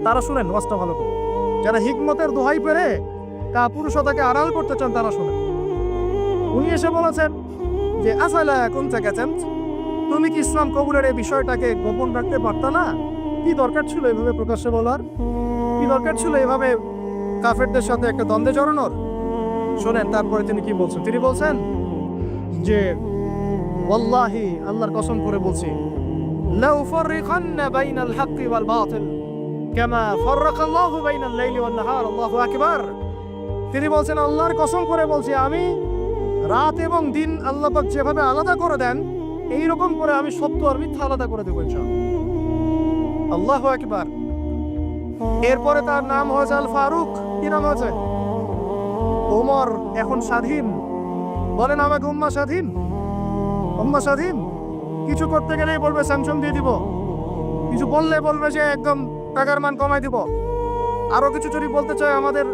তারা শুনেন ওয়াজটা ভালো করে। যারা হিকমতের দোহাই পেরে কাপুরুষতাকে আড়াল করতে চান তারা শুনেন। উনি এসে বলেছেন যে আসালা কোন গেছেন, তুমি কি ইসলাম কবুলের এই বিষয়টাকে গোপন রাখতে পারতা না? কি দরকার ছিল এভাবে প্রকাশ্যে বলার? কি দরকার ছিল এভাবে কাফেরদের সাথে একটা দ্বন্দ্বে জড়ানোর? শোনেন তারপরে তিনি কি বলছেন। তিনি বলছেন যে ওয়াল্লাহি, আল্লাহর কসম করে বলছি, লাউ ফাররিখান্না বাইনাল হাক্কি ওয়াল বাতিল কামা ফাররাকাল্লাহু বাইনাল লাইলি ওয়ান নাহার, আল্লাহু আকবার। তিনি বলছেন আল্লাহর কসম করে বলছি, আমি রাত এবং দিন আল্লাহ পাক যেভাবে আলাদা করে দেন, এই রকম করে আমি সত্য আর মিথ্যা আলাদা করে দেব ইনশাআল্লাহ। আল্লাহু আকবার। এরপরে তার নাম হয়েছে আল ফারুক। কি নাম হয়েছে? ওমর এখন স্বাধীন। বলেন আমাকে, উম্মাহ স্বাধীন? উম্মাহ স্বাধীন? কিছু করতে গেলেই বলবে স্যাংশন দিয়ে দিব, কিছু বললে বলবে যে একদম টাকার মান কমাই দিব। আরো কিছু যদি বলতে চায় আমাদের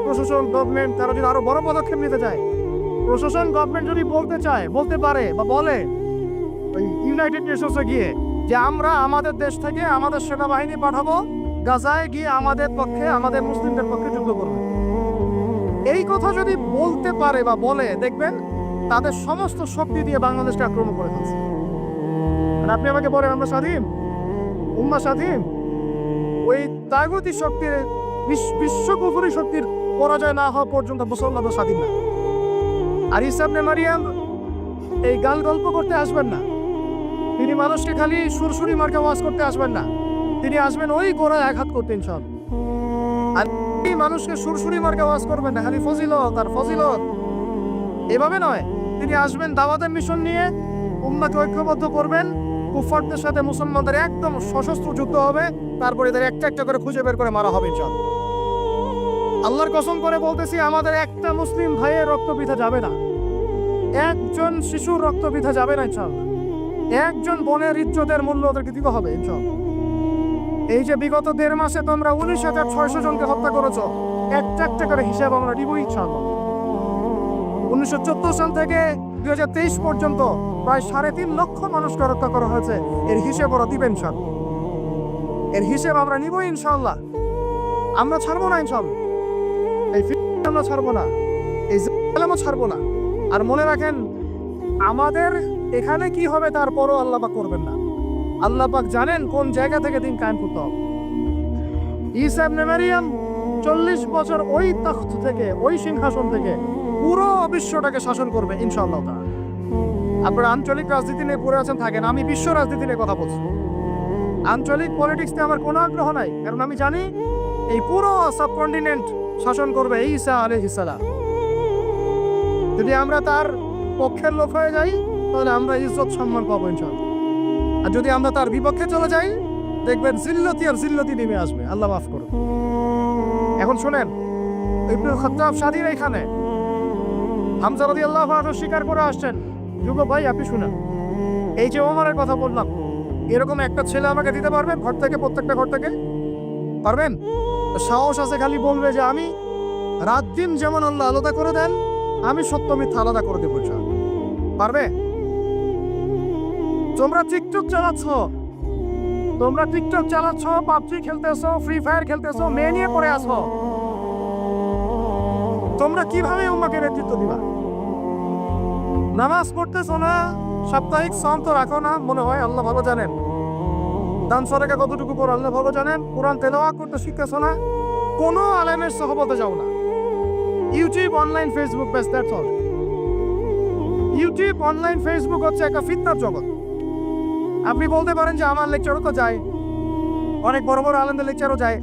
প্রশাসন, গভর্নমেন্ট, তারা যদি আরো বড় পদক্ষেপ নিতে চায়, প্রশাসন গভর্নমেন্ট যদি বলতে চায়, বলতে পারে বা বলে ওই ইউনাইটেড নেশনসে গিয়ে যে আমরা আমাদের দেশ থেকে আমাদের সেনাবাহিনী পাঠাবো গাজায় গিয়ে আমাদের পক্ষে, আমাদের মুসলিমদের পক্ষে যুদ্ধ করবে, এই কথা যদি বলতে পারে বা বলে, দেখবেন তাদের সমস্ত শক্তি দিয়ে বাংলাদেশকে আক্রমণ করে ফেলছে। আর আপনি আমাকে বলেন আমরা স্বাধীন? উম্মাহ স্বাধীন? ওই তাগুতি শক্তির, বিশ্ব কুফরি শক্তির পরাজয় না হওয়া পর্যন্ত মুসলমানরা স্বাধীন না। আর ঈসা ইবনে মারিয়াম এই গাল গল্প করতে আসবেন না, তিনি মানুষকে খালি সুরসুরি মার্কা ওয়াজ করতে আসবেন না, তিনি আসবেন ওই গোড়ায় আঘাত করতে ইনশাআল্লাহ। আর এই মানুষকে সুরসুরি মার্কা ওয়াজ করবেন না, খালি ফজিলত আর ফজিলত, এভাবে নয়। তিনি আসবেন দাওয়াতের মিশন নিয়ে, উম্মাহকে ঐক্যবদ্ধ করবেন, কুফারদের সাথে মুসলমানদের একদম সশস্ত্র যুদ্ধ হবে, তারপরে এদের একটা একটা করে খুঁজে বের করে মারা হবে ইনশাআল্লাহ। আল্লাহর কসম করে বলতেছি, আমাদের একটা মুসলিম ভাইয়ের রক্ত বৃথা যাবে না, একজন শিশুর রক্ত বৃথা যাবে না ইনশাআল্লাহ। একজন বোনের ইজ্জতের মূল্য ওদেরকে দিতে হবে ইনশাআল্লাহ। এই যে বিগত 1.5 মাসে তোমরা 19,600 জনকে হত্যা করেছো, একটা একটা করে হিসাব আমরা দিব ইনশাআল্লাহ। 1974 সাল থেকে 2023 পর্যন্ত প্রায় 3.5 লক্ষ মানুষকে হত্যা করা হয়েছে, এর হিসেব ওরা দিবেন ইনশাআল্লাহ। এর হিসেব আমরা নিব ইনশাআল্লাহ। আমরা ছাড়বো না ইনশাআল্লাহ, এই ফিতনা আমরা ছাড়বো না, এই জালেমও ছাড়বো না। আর মনে রাখেন, আমাদের এখানে কি হবে তারপরও আল্লাহ পাক করবেন না। আল্লাহ পাক জানেন কোন জায়গা থেকে দিন কায়েম করতে হবে। ঈসা ইবনে মারিয়াম 40 বছর ওই তখ্ত থেকে, ওই সিংহাসন থেকে পুরো বিশ্বটাকে শাসন করবে ইনশাআল্লাহ তাআলা। আপনারা আঞ্চলিক রাজনীতি নিয়ে পড়ে আছেন, থাকেন, আমি বিশ্ব রাজনীতি নিয়ে কথা বলছি। আঞ্চলিক পলিটিক্স নিয়ে আমার কোনো আগ্রহ নাই, কারণ আমি জানি এই পুরো সাবকন্টিনেন্ট শাসন করবে ঈসা আলাইহিস সালাম। যদি আমরা তার পক্ষের লোক হয়ে যাই, তাহলে আমরা ইজ্জত সম্মান পাবো ইনশাআল্লাহ। আর যদি আমরা তার বিপক্ষে চলে যাই, দেখবেন জিল্লতি আর জিল্লতি নেমে আসবে। আল্লাহ মাফ করুন। এখন শুনেন, ইবনে খাত্তাব স্বাধীন এখানে, হামজা রাদিয়াল্লাহু আনহু স্বীকার করে আসছেন। যুব ভাই আপনি শুনেন, এই যে ওমরের কথা বললাম, এরকম একটা ছেলে আমাকে দিতে পারবেন ঘর থেকে, প্রত্যেকটা ঘর থেকে পারবেন? সাহস আছে খালি বলবে যে আমি রাত দিন যেমন আল্লাহ আলাদা করে দেন, আমি সত্য মিথ্যা আলাদা করে দেবো ইনশাআল্লাহ। পারবে? তোমরা টিকটক চালাচ্ছ, তোমরা টিকটক চালাচ্ছ, পাবজি খেলতেছো, ফ্রি ফায়ার খেলতেছো, মেয়ে নিয়ে পড়ে আসো, তোমরা কিভাবে উম্মাহকে নেতৃত্ব দিবা? নামাজ পড়তেছো না, সাপ্তাহিক সম তো রাখো না, মনে হয় আল্লাহ ভালো জানেন। দান সদকা কতটুকু করো আল্লাহ ভালো জানেন। কোরআন তেলাওয়াত করতে শিখতেছো না, কোনো আলেমের সহবতে যাও না। ইউটিউব, অনলাইন, ফেসবুক, ব্যাস, that's all. YouTube, online, Facebook হচ্ছে একটা ফিতনার জগৎ। আপনি বলতে পারেন যে আমার লেকচারও তো যায়, অনেক বড় বড় আলেমদের লেকচারও যায়,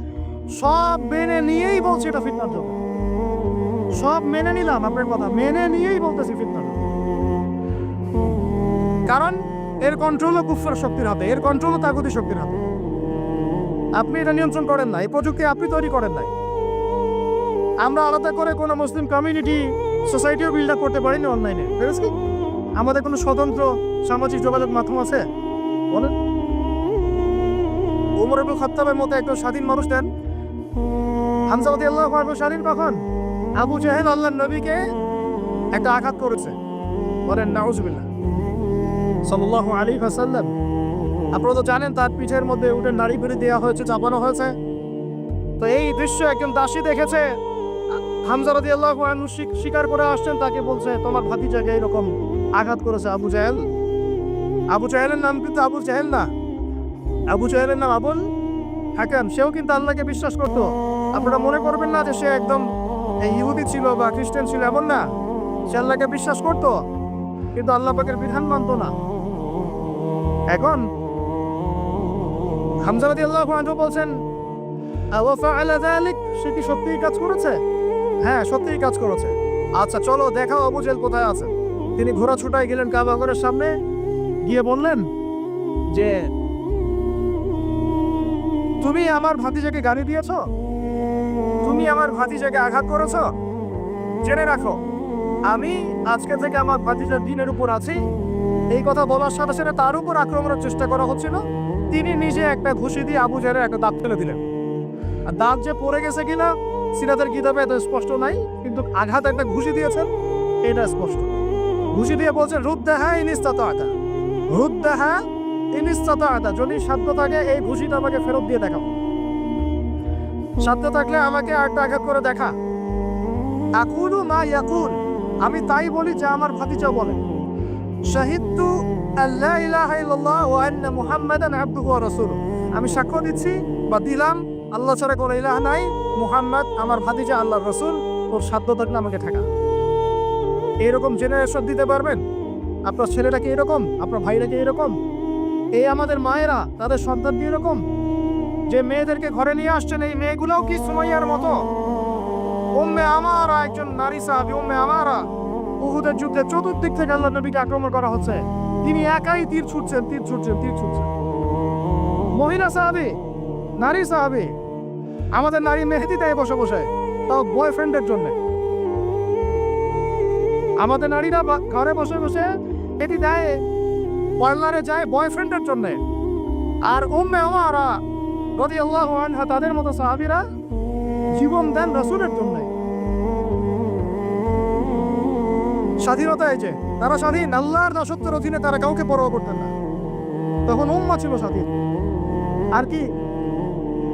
সব মেনে নিয়েই বলছি এটা ফিতনার জন্য। সব মেনে নিলাম, আপনার কথা মেনে নিয়েই বলতেছি ফিতনার জন্য। কারণ এর কন্ট্রোলও কুফর শক্তির হাতে, এর কন্ট্রোলও তাগুতি শক্তির হাতে। আপনি এটা নিয়ন্ত্রণ করেন না, এই প্রযুক্তি আপনি তৈরি করেন নাই। আমরা আলাদা করে কোনো মুসলিম কমিউনিটি সোসাইটিও বিল্ড আপ করতে পারিনি অনলাইনে, বুঝেছি? আমাদের কোনো স্বতন্ত্র সামাজিক যোগাযোগ মাধ্যম আছে বলেন? ওমর ইবনে খাত্তাবের মতো একজন স্বাধীন মানুষ দেন। হামজা রাদিয়াল্লাহু আনহু স্বাধীন কখন? আবু জাহেল আল্লাহর নবীকে একটা আঘাত করেছে, বলেন নাউজুবিল্লাহ সাল্লাল্লাহু আলাইহি ওয়াসাল্লাম। আপনারা তো জানেন তার পিঠের মধ্যে উঠে নাড়ি ভেড়ে দেওয়া হয়েছে, চাপানো হয়েছে। তো এই দৃশ্য একজন দাসী দেখেছে, হামজা রাদিয়াল্লাহু আনহু স্বীকার করে আসছেন, তাকে বলছে তোমার ভাতিজাকে এরকম আঘাত করেছে আবু জাহেল। আবু জাহেলের নাম কিন্তু আবু জাহেল না, আবু জাহেলের নাম আবুল হাকাম। সেও কিন্তু আল্লাহকে বিশ্বাস করতো। আপনারা মনে করবেন না যে সে একদম ইহুদি ছিল বা খ্রিস্টান ছিল, এমন না। সে আল্লাহকে বিশ্বাস করতো, কিন্তু আল্লাহ পাকের বিধান মানত না। এখন হামজা রাদিয়াল্লাহু আনহু বলছেন আওয়া ফাআলা যালিক, সে কি সত্যিই কাজ করেছে? হ্যাঁ, সত্যিই কাজ করেছে। আচ্ছা চলো দেখাও আবু জাহেল কোথায় আছে। তিনি ঘোড়া ছুটায় গেলেন কাবা ঘরের সামনে, গিয়ে বললেন যে তুমি আমার ভাতিজাকে গালি দিয়েছ, তুমি আমার ভাতিজাকে আঘাত করেছ, জেনে রাখো আমি আজকে থেকে আমার ভাতিজার দিনের উপর আছি। এই কথা বলার সাথে সাথে তার উপর আক্রমণের চেষ্টা করা হচ্ছিল। তিনি নিজে একটা ঘুষি দিয়ে আবু জাহেলের একটা দাঁত ফেলে দিলেন। আর দাঁত যে পড়ে গেছে কিনা সিরাতের কিতাবে এত স্পষ্ট নাই, কিন্তু আঘাত একটা ঘুষি দিয়েছেন এটা স্পষ্ট। ঘুষি দিয়ে বলছেন রুদ্দাহা ইনিস্তাতা, রুদ্দাহা ইনিস্তাতা, যদি সাধ্য থাকে এই ঘুষিটা আমাকে ফেরত দিয়ে দেখাও, সাধ্য থাকলে আমাকে আরেকটা আঘাত করে দেখা। আকুলু মা ইয়াকুল, আমি তাই বলি যা আমার ভাতিজা বলে। শাহিদতু আল্লা ইলাহা ইল্লাল্লাহ ওয়া আন্না মুহাম্মাদান আবদুহু ওয়া রাসূলুহু, আমি সাক্ষ্য দিচ্ছি বা দিলাম আল্লাহ ছাড়া কোনো ইলাহ নাই, মুহাম্মদ আমার ভাতিজা আল্লাহর রাসূল। তোর সাধ্য থাকলে আমাকে ঠেকা। এরকম জেনারেশন দিতে পারবেন? আপনার ছেলেটা কি এরকম? আপনার ভাইরা কি এরকম? এই আমাদের মায়েরা তাদের সন্তান কি এরকম? যে মেয়েদেরকে ঘরে নিয়ে আসছেন এই মেয়েগুলোও কি সুমাইয়ার মতো? উম্মে আমারা একজন নারী সাহাবী, উম্মে আমারা উহুদের যুদ্ধে চতুর্দিক থেকে আল্লাহ নবীকে আক্রমণ করা হচ্ছে, তিনি একাই তীর ছুটছেন, তীর ছুটছেন, তীর ছুটছেন। মহিলা সাহাবী, নারী সাহাবী, আমাদের নারী মেহেদি দেয় বসে বসে, তাও বয়ফ্রেন্ডের জন্য। আমাদের নারীরা ঘরে বসে বসে মেহেদি দেয়, পার্লারে যায় বয়ফ্রেন্ডের জন্য। আর উম্মে আমারা রাদিয়াল্লাহু আনহা তাদের মতো সাহাবীরা জীবন দেন রাসূলের জন্য। স্বাধীনতা এই যে তারা স্বাধীন, আল্লাহর দাসত্বের অধীনে তারা কাউকে পরোয়া করতেন না। তখন উম্মাহ ছিল স্বাধীন। আর কি,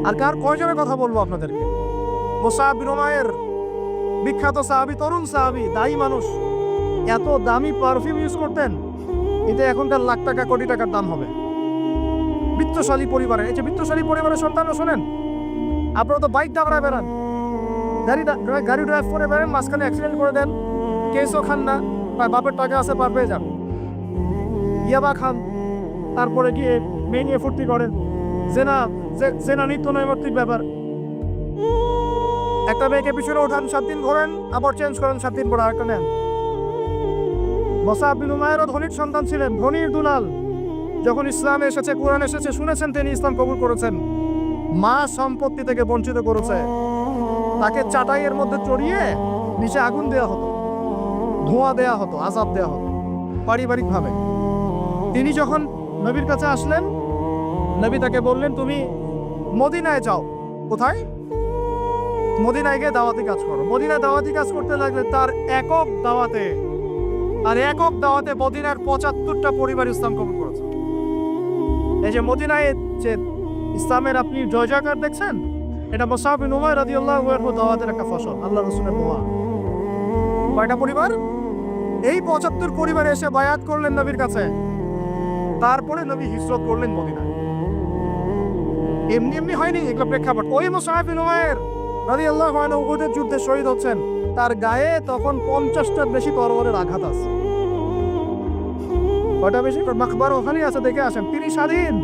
আর কার কয়জনের কথা বলবো আপনাদেরকে? মুসআব বিন উমাইর, বিখ্যাত সাহাবী, তরুণ সাহাবী, দায়ী মানুষ, এত দামি পারফিউম ইউজ করতেন, এটা এখনকার লাখ টাকা কোটি টাকার দাম হবে। বিত্তশালী পরিবারের, এই যে বিত্তশালী পরিবারের সন্তানরা শোনেন, আপনারা তো বাইক দাঁড়ায় বেড়ান, গাড়ি ড্রাইভ করে বেড়ান, মাঝখানে অ্যাক্সিডেন্ট করে দেন, কেসও খান না, বাপের টাকা আছে পার পেয়ে যান, ইয়াবা খান, তারপরে গিয়ে মেয়ে নিয়ে ফুর্তি করেন। জেনা নিত্য নৈমিত্তিক ব্যাপার। একটা মেয়েকে পিছনে ওঠান, 7 দিন ঘোরেন, আবার চেঞ্জ করেন, 7 দিন পরে আরেকটা নেন। মুসআব বিন উমাইরও ধনীর সন্তান ছিলেন, ধনীর দুলাল। যখন ইসলাম এসেছে, কোরআন এসেছে, শুনেছেন তিনি ইসলাম কবুল করেছেন। মা সম্পত্তি থেকে বঞ্চিত করেছে, তাকে চাটাইয়ের মধ্যে চড়িয়ে নিচে আগুন দেওয়া হতো, ধোঁয়া দেওয়া হতো, আযাব দেওয়া হতো পারিবারিকভাবে। তিনি যখন নবীর কাছে আসলেন, নবী তাকে বললেন তুমি মদিনায় যাও। কোথায়? মদিনায় গিয়ে দাওয়াতি কাজ করো। মদিনায় দাওয়াতি কাজ করতে লাগলে তার একক দাওয়াতে মদিনার 75টা পরিবার ইসলাম কবুল করেছে। এই যে মদিনায় যে ইসলামের আপনি জয়জয়কার দেখছেন, এটা মুসআব বিন উমাইর রাদিয়াল্লাহু আনহু দাওয়াতের একটা ফসল, আল্লাহ রাসূলের দোয়া। কয়টা পরিবার? এই 75 পরিবার এসে বায়াত করলেন নবীর কাছে। তারপরে নবী হিজরত করলেন মদিনায়। এমনি এমনি হয়নি, এগুলো প্রেক্ষাপট। ওই মুসআব বিন উমাইর রাদিয়াল্লাহু আনহু উহুদের যুদ্ধে শহীদ হচ্ছেন, তার গায়ে তখন 50টার বেশি তরবারের আঘাত আছে। কয়টা বেশি মাকবার ওখানেই আছে, দেখে আসেন। তিনি স্বাধীন।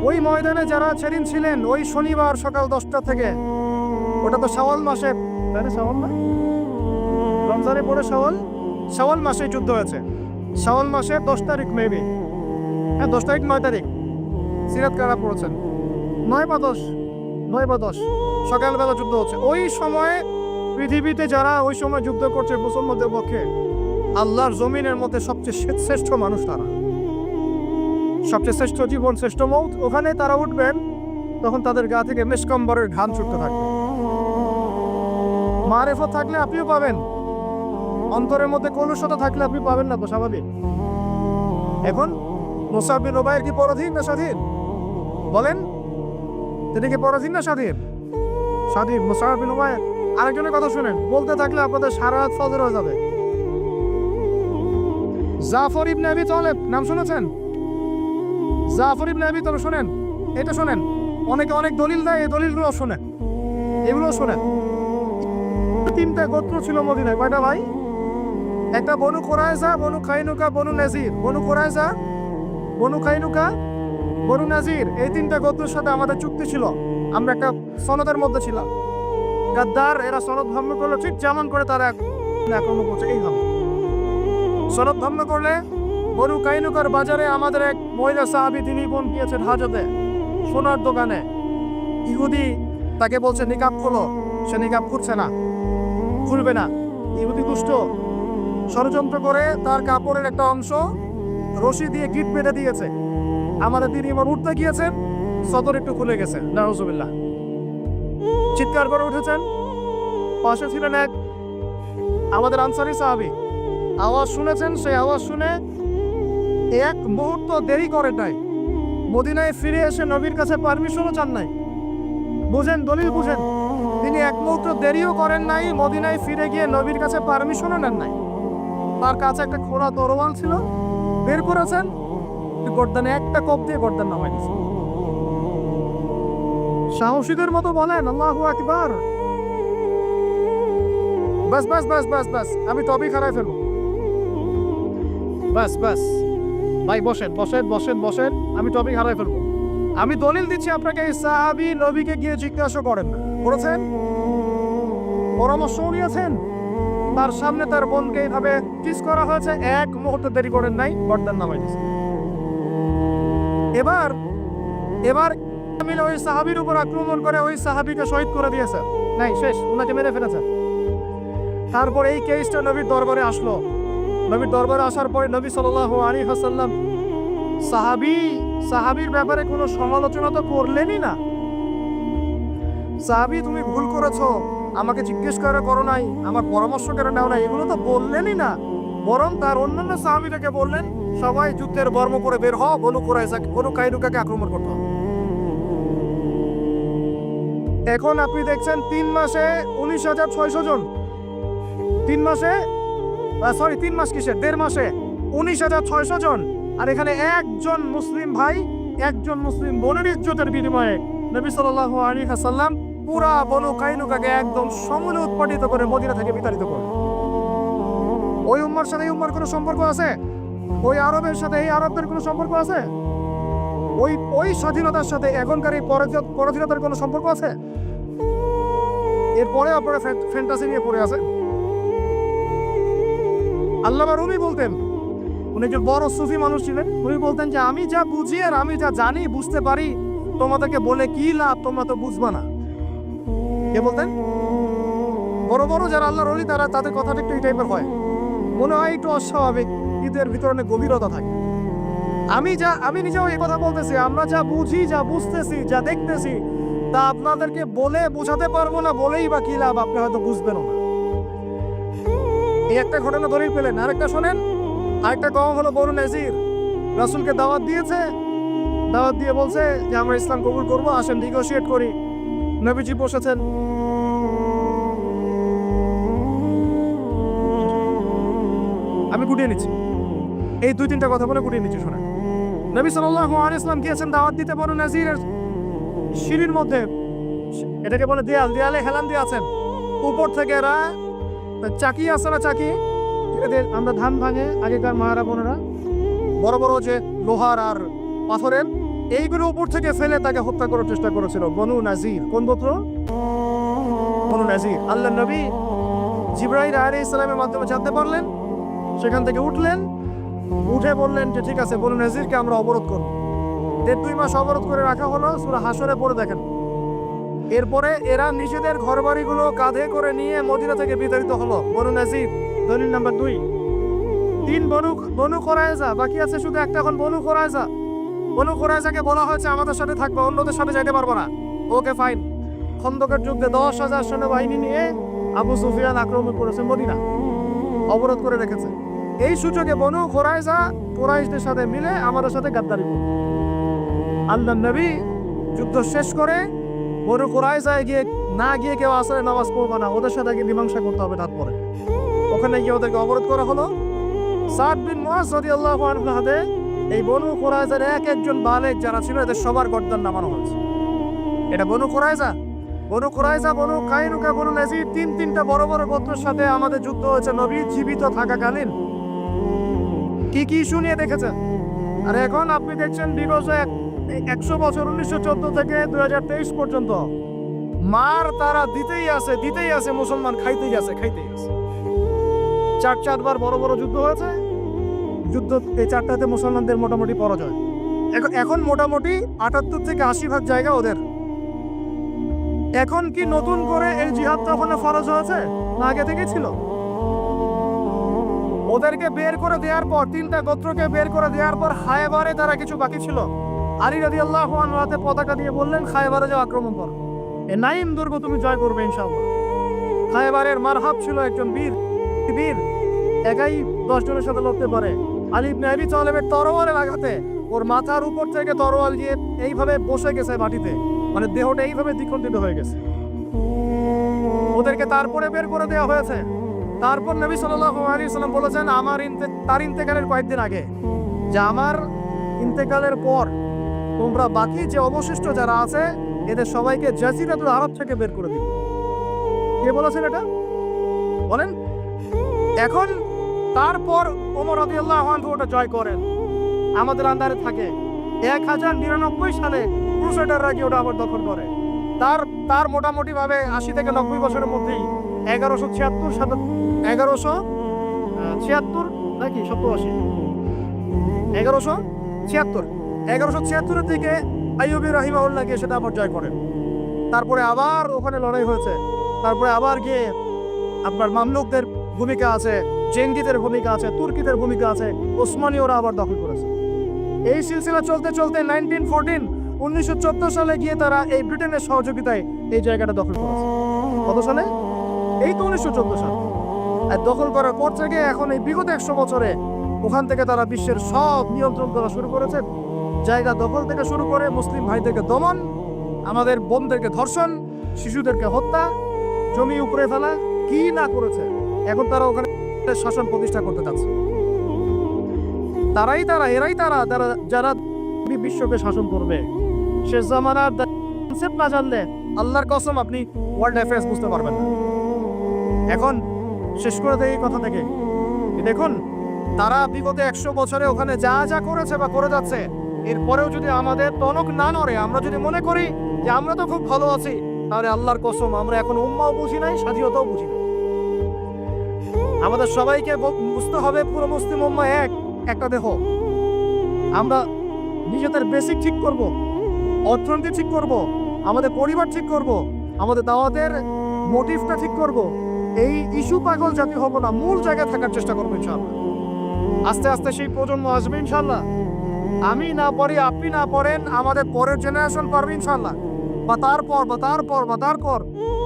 ওই ময়দানে যারা সেদিন ছিলেন, ওই শনিবার সকাল 10টা থেকে, ওটা তো শাওয়াল মাসে, তাই না? শাওয়াল না, রমজানের পরে শাওয়াল মাসে যুদ্ধ হয়েছে। শাওয়াল মাসে 10 তারিখ মেবি, হ্যাঁ 10 তারিখ 9 তারিখ সিরাত কারা পড়েছেন, 9 বা 10 সকালবেলা যুদ্ধ হচ্ছে। ওই সময় পৃথিবীতে যারা ওই সময় যুদ্ধ করছে মুসলমানদের পক্ষে, আল্লাহর জমিনের মধ্যে সবচেয়ে শ্রেষ্ঠ মানুষ তারা, সবচেয়ে শ্রেষ্ঠ জীবন, শ্রেষ্ঠ মৌত। ওখানে তারা উঠবেন, তখন তাদের গা থেকে মেশকম্বরের ঘাম ছুটতে থাকবে। মারেফত থাকলে আপনিও পাবেন, অন্তরের মধ্যে কলুষতা থাকলে আপনি পাবেন না, তো স্বাভাবিক। এখন মুসাব বিন উমাইর কি পরাধীন না স্বাধীন? বলেন, তিনি কি পরাধীন না স্বাধীন? স্বাধীন মুসাব বিন উমাইর। আরেকজনের কথা শুনেন, বলতে থাকলে আপনাদের সারা রাত ফজর হয়ে যাবে। জাফর ইবনে আবি তালেব নাম শুনেছেন? জাফর ইবনে আবি তালেব শুনেন, এটা শুনেন। অনেকে অনেক দলিল দেয়, এই দলিলগুলো শুনেন, এগুলো শুনেন। 3টা গোত্র ছিল মদিনায়। কয়টা ভাই? একটা বনু কুরাইজা, বনু কাইনুকা, বনু নাজির। বনু কুরাইজা, বনু কাইনুকা, বনু নাজির, এই 3টা গোত্রের সাথে আমাদের চুক্তি ছিল। আমরা একটা সনদের মধ্যে ছিলাম। গাদ্দার এরা সনদ ভঙ্গ করলো, ঠিক যেমন করে তারা আক্রমণ করছে এইভাবে। সনদ ভঙ্গ করলে বনু কাইনুকার বাজারে আমাদের এক মহিলা সাহাবী, তিনি বোন গিয়েছেন হাজতে, সোনার দোকানে। ইহুদি তাকে বলছে নিকাব খোলো, সে নিকাব খুলছে না, খুলবে না। ইহুদি দুষ্ট, ষড়যন্ত্র করে তার কাপড়ের একটা অংশ রশি দিয়ে গিট বেঁধে দিয়েছে। আমাদের তিনি এবার উঠতে গিয়েছেন, সদর একটু খুলে গেছে, নাউজুবিল্লাহ। চিৎকার করে উঠেছেন। পাশে ছিলেন এক আমাদের আনসারী সাহাবী, আওয়াজ শুনেছেন। সেই আওয়াজ শুনে এক মুহূর্ত দেরি করে নাই, মদিনায় ফিরে এসে নবীর কাছে পারমিশনও চান নাই। বুঝেন, দলিল বুঝেন। তিনি এক মুহূর্ত দেরিও করেন নাই, মদিনায় ফিরে গিয়ে নবীর কাছে পারমিশনও নেন নাই। তার কাছে একটা খোঁড়া তরোয়াল ছিল, বের করেছেন, গর্দানে একটা কোপ দিয়ে গর্দান নামাই দিয়েছেন। সাহসীদের মতো বলেন আল্লাহু আকবার। বাস বাস বাস বাস বাস, আমি তবেই খারাপ ফেলবো। বাস বাস ভাই, বসেন বসেন বসেন বসেন, আমি টপিক হারাই ফেলবো। আমি দলিল দিচ্ছি আপনাকে, এই সাহাবী নবীকে গিয়ে জিজ্ঞাসা করেন না, করেছেন? পরামর্শ নিয়েছেন? তার সামনে তার বোনকে এইভাবে কিস করা হয়েছে, এক মুহূর্ত দেরি করেন নাই, গর্দান নামাই দিয়েছে। এবার মিলে ওই সাহাবীর উপর আক্রমণ করে ওই সাহাবীকে শহীদ করে দিয়েছে। নাই, শেষ, ওনাকে মেরে ফেলেছে। তারপর এই কেসটা নবীর দরবারে আসলো। নবীর দরবারে আসার পরে নবী সাল্লাল্লাহু আলাইহি ওয়াসাল্লাম সাহাবীর ব্যাপারে কোনো সমালোচনা তো করলেনই না। সাহাবী, তুমি ভুল করেছো, আমাকে জিজ্ঞেস করে করো নাই, আমার পরামর্শ কেন নাও নাই, এগুলো তো বললেনই না। বরং তার অন্যান্য সাহাবীদেরকে বললেন, সবাই যুদ্ধের বর্ম করে বের হও, বনু কাইনুকাকে আক্রমণ করতে হবে। এখন আপনি দেখছেন 3 মাসে 19,600 জন, 3 মাসে, সরি 3 মাস কিসের, 1.5 মাসে 19,600 জন। আর এখানে একজন মুসলিম ভাই, একজন মুসলিম বোনের ইজ্জতের বিনিময়ে নবী সাল্লাল্লাহু আলাইহি ওয়াসাল্লাম পুরা বনু কাইনুকাকে একদম সমূলে উৎপাদিত করে মদিনা থেকে বিতাড়িত করে। ওই উম্মার সাথে এই উম্মার কোনো সম্পর্ক আছে? ওই আরবের সাথে এই আরবদের কোনো সম্পর্ক আছে? ওই স্বাধীনতার সাথে এখনকার এই পরাধীনতার কোনো সম্পর্ক আছে? এরপরে আপনারা ফ্যান্টাসি নিয়ে পড়ে আছে। আল্লামা রুমি বলতেন, উনি একজন বড় সুফি মানুষ ছিলেন, উনি বলতেন যে আমি যা বুঝি আর আমি যা জানি বুঝতে পারি, তোমাদেরকে বলে কি লাভ, তোমরা তো বুঝবা না। কে বলতেন? বড় বড় যারা আল্লাহর ওলি, তাদের কথাটা একটু এই টাইপের হয়, মনে হয় একটু অস্বাভাবিক, কিন্তু এর ভিতরে অনেক গভীরতা থাকে। আমি নিজেও এই কথা বলতেছি, আমরা যা বুঝি, যা বুঝতেছি, যা দেখতেছি, তা আপনাদেরকে বলে বোঝাতে পারবো না, বলেই বা কি লাভ, আপনি হয়তো বুঝবেনও না। এই একটা ঘটনা দলিল পেলেন। আরেকটা শোনেন, আরেকটা কওম হলো বনু নাজির। রাসূলকে দাওয়াত দিয়েছে, দাওয়াত দিয়ে বলছে যে আমরা ইসলাম কবুল করবো, আসেন নেগোশিয়েট করি। নবীজি বসেছেন, আমি গুটিয়ে নিচ্ছি, এই 2-3টা কথা বলে গুটিয়ে নিচ্ছি, শোনেন। নবী সাল্লাল্লাহু আলাইহি ওয়াসাল্লাম গিয়েছেন দাওয়াত দিতে বনু নাজিরের সিঁড়ির মধ্যে, এটাকে বলে দেয়ালে হেলান দিয়ে আছেন। উপর থেকে এরা চাকি আছে না, চাকি, আমরা ধান ভাঙে আগেকার মাহারা বোনেরা, বড় বড় যে লোহার আর পাথরের, এইগুলো উপর থেকে ফেলে তাকে হত্যা করার চেষ্টা করেছিল বনু নাজির। কোন গোত্র? বনু নাজির। আল্লাহ নবী জিবরাইল আলাইহিস সালামের মাধ্যমে জানতে পারলেন, সেখান থেকে উঠলেন, উঠে বললেন যে ঠিক আছে, বনু নাজিরকে আমরা অবরোধ করব। 1.5-2 মাস অবরোধ করে রাখা হলো। সূরা হাশরে পড়ে দেখেন। এরপরে এরা নিজেদের ঘরবাড়িগুলো কাঁধে করে নিয়ে মদিনা থেকে বিতাড়িত হলো। বনু নাজির দলিল নাম্বার 2। 3 বনু কুরাইজা বাকি আছে, শুধু একটা এখন বনু কুরাইজা। বনু কুরাইজাকে বলা হয়েছে আমাদের সাথে থাকবে, অন্যদের সাথে যাইতে পারবো না। Okay fine. খন্দকের যুদ্ধে 10,000 সেনাবাহিনী নিয়ে আবু সুফিয়ান আক্রমণ করেছে মদিনা, অবরোধ করে রেখেছে। এই সুযোগে বনু কুরাইজা কুরাইশদের সাথে মিলে আমাদের সাথে গাদ্দারি করবে। আল্লাহ নবী যুদ্ধ শেষ করে বনু কুরাইজায় গিয়ে কেউ আসরে নামাজ পড়বে না, ওদের সাথে গিয়ে মীমাংসা করতে হবে। তারপরে ওখানে গিয়ে ওদেরকে অবরোধ করা হলো। সাদ বিন মুআজ রাদিয়াল্লাহু আনহু হাতে এই বনু কুরাইজার একজন বালেক যারা ছিল এদের সবার গর্দান নামানো হয়েছে। এটা বনু কুরাইজা, বনু কাইনুকা, বনু নাজির, তিনটা বড় বড় গোত্রের সাথে আমাদের যুদ্ধ হয়েছে নবী জীবিত থাকাকালীন। কি কি শুনিয়ে দেখেছেন। আর এখন আপনি দেখছেন বিগত 100 বছর 1914 থেকে 2023 পর্যন্ত মার তারা দিতেই আছে, মুসলমান খাইতেই আছে। 4বার বড় বড় যুদ্ধ হয়েছে। যুদ্ধ এই 4টাতে মুসলমানদের মোটামুটি পরাজয়। এখন মোটামুটি 78 থেকে 80% জায়গা ওদের। এখন কি নতুন করে এই জিহাদটা ওখানে ফরজ হয়েছে না আগে থেকে ছিল? ওদেরকে বের করে দেওয়ার পর, 3টা গোত্রকে বের করে দেওয়ার পর খায়বারে তারা কিছু বাকি ছিল। আলী রাদিয়াল্লাহু আনহু হাতে পতাকা দিয়ে বললেন খায়বারে যাও, আক্রমণ করো। এই নাইম দুর্গ তুমি জয় করবে ইনশাআল্লাহ। খায়বারের মারহাব ছিল একজন বীর, একাই 10 জনের সাথে লড়তে পারে। আলী ইবনে আবি তালেবের তরোয়ারের আঘাতে ওর মাথার উপর থেকে তরোয়াল দিয়ে এইভাবে বসে গেছে মাটিতে, মানে দেহটা এইভাবে দ্বিখণ্ডিত হয়ে গেছে। ওদেরকে তারপরে বের করে দেওয়া হয়েছে। তারপর নবী সাল্লাল্লাহু আলাইহি সাল্লাম বলেছেন তার ইন্তেকালের কয়েকদিন আগে যে আমার ইন্তেকালের পর তোমরা বাকি যে অবশিষ্ট যারা আছে এদের সবাইকে জাজিরাতুল আরব থেকে বের করে দিবে। কে বলেছেন এটা বলেন? এখন তারপর ওমর রাদিয়াল্লাহু আনহু ওটা জয় করেন, আমাদের আন্ডারে থাকে। 1099 সালে ক্রুসেডাররা গিয়ে ওটা আবার দখল করে। তার মোটামুটি ভাবে 80 থেকে 90 বছরের মধ্যেই 1176 নাকি 87 1176 দিকে আইয়ুবী রাহিমাহুল্লাহ গিয়ে সেটা আবার জয় করেন। তারপরে আবার ওখানে লড়াই হয়েছে। তারপরে আবার গিয়ে আপনার মামলুকদের ভূমিকা আছে, চেঙ্গিদের ভূমিকা আছে, তুর্কিদের ভূমিকা আছে, ওসমানীয়রা আবার দখল করেছে। এই সিলসিলা চলতে 1914 সালে গিয়ে তারা এই ব্রিটেনের সহযোগিতায় এই জায়গাটা দখল করেছে। কত সালে? এই তো 1914 সালে। আর দখল করার পর থেকে এখন এই বিগত 100 বছরে ওখান থেকে তারা বিশ্বের সব নিয়ন্ত্রণ করা শুরু করেছে। জায়গা দখল থেকে শুরু করে মুসলিম ভাইদেরকে দমন, আমাদের বোনদেরকে ধর্ষণ, শিশুদেরকে হত্যা, জমি উপরে ফেলা, কি না করেছে। এখন তারা ওখানে শাসন প্রতিষ্ঠা করতে চাচ্ছে। এরাই তারা যারা বিশ্বকে শাসন করবে। শেষ জামানার কনসেপ্ট না জানলে আল্লাহর কসম আপনি ওয়ার্ল্ড অ্যাফেয়ার্স বুঝতে পারবেন না। এখন শেষ করে দেয় এই কথা থেকে, দেখুন তারা বিগত 100 বছরে ওখানে যা করেছে বা করে যাচ্ছে, এরপরেও যদি আমাদের টনক না নড়ে, আমরা যদি মনে করি যে আমরা তো খুব ভালো আছি, তাহলে আল্লাহর কসম আমরা এখন উম্মাও বুঝি নাই, স্বাধীনতাও বুঝি নাই। আমাদের সবাইকে বুঝতে হবে পুরো মুসলিম উম্মাহ একটা দেহ। আমরা নিজেদের বেসিক ঠিক করব, অর্থনীতি ঠিক করব, আমাদের পরিবার ঠিক করব, আমাদের দাওয়াতের মোটিভটা ঠিক করব। এই ইস্যু পাগল জাতি হব না, মূল জায়গায় থাকার চেষ্টা করবো ইনশাআল্লাহ। আস্তে আস্তে সেই প্রজন্ম আসবে ইনশাআল্লাহ। আমি না পড়ি, আপনি না পড়েন, আমাদের পরের জেনারেশন পারবে ইনশাআল্লাহ। বা তারপর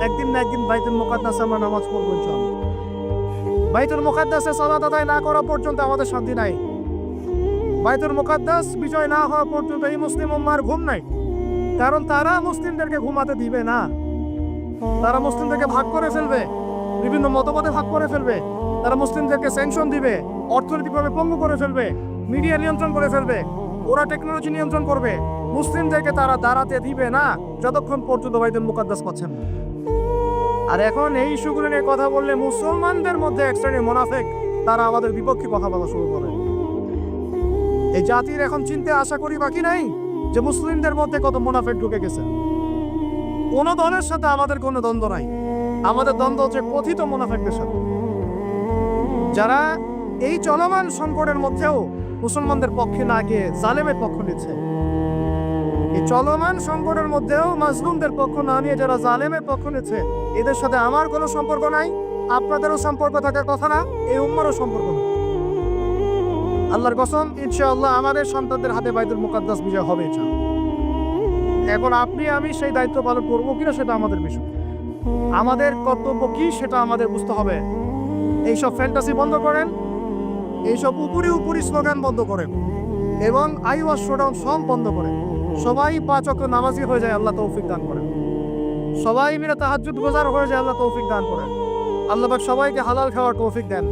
একদিন না একদিন বাইতুল মুকাদ্দাসে আমরা নামাজ পড়বো ইনশাআল্লাহ। বাইতুল মুকাদ্দাসে সালাত আদায় না করা পর্যন্ত আমাদের শান্তি নাই। বাইতুল মুকাদ্দাস বিজয় না হওয়া পর্যন্ত এই মুসলিম উম্মাহর ঘুম নাই। কারণ তারা মুসলিমদেরকে ঘুমাতে দিবে না। তারা মুসলিমদেরকে ভাগ করে ফেলবে, বিভিন্ন মতবাদে ভাগ করে ফেলবে। তারা মুসলিমদেরকে স্যাংশন দিবে, অর্থনৈতিকভাবে পঙ্গু করে ফেলবে, মিডিয়া নিয়ন্ত্রণ করে ফেলবে, ওরা টেকনোলজি নিয়ন্ত্রণ করবে। মুসলিমদেরকে তারা দাঁড়াতে দিবে না যতক্ষণ পর্যন্ত বাইতুল মুকাদ্দাস পাচ্ছেন না। আর এখন এই ইস্যুগুলো নিয়ে কথা বললে মুসলমানদের মধ্যে এক শ্রেণীর মুনাফিক তারা আমাদের বিপক্ষে কথা বলা শুরু করে। এই জাতির এখন চিনতে আশা করি বাকি নাই যে মুসলিমদের মধ্যে কত মুনাফিক ঢুকে গেছে। কোনো দলের সাথে আমাদের কোনো দ্বন্দ্ব নাই, আমাদের দ্বন্দ্ব হচ্ছে কথিত মুনাফিকদের সাথে, যারা এই চলমান সংকটের মধ্যেও মুসলমানদের পক্ষে না গিয়ে জালেমের পক্ষ নিচ্ছে। এই চলমান সংকটের মধ্যেও মাজলুমদের পক্ষ না নিয়ে যারা জালেমের পক্ষ নিচ্ছে, এদের সাথে আমার কোনো সম্পর্ক নাই, আপনাদেরও সম্পর্ক থাকার কথা না, এই উম্মারও সম্পর্ক না। আল্লাহর কসম, ইনশাআল্লাহ আমাদের সন্তানদের হাতে বাইতুল মুকাদ্দাস বিজয় হবে ইনশাআল্লাহ। এখন আপনি আমি সেই দায়িত্ব পালন করবো কিনা সেটা আমাদের বিষয়, আমাদের কর্তব্য কি সেটা আমাদের বুঝতে হবে। এইসব ফ্যান্টাসি বন্ধ করেন, এইসব উপরি স্লোগান বন্ধ করেন, এবং আই ওয়াজ শোডাউন সব বন্ধ করেন। সবাই 5 ওয়াক্ত নামাজি হয়ে যায়, আল্লাহ তৌফিক দান করেন। সবাই মিলে তাহাজ্জুদ গুজার হয়ে যায়, আল্লাহ তৌফিক দান করেন। আল্লাহ পাক সবাইকে হালাল খাওয়ার তৌফিক দেন।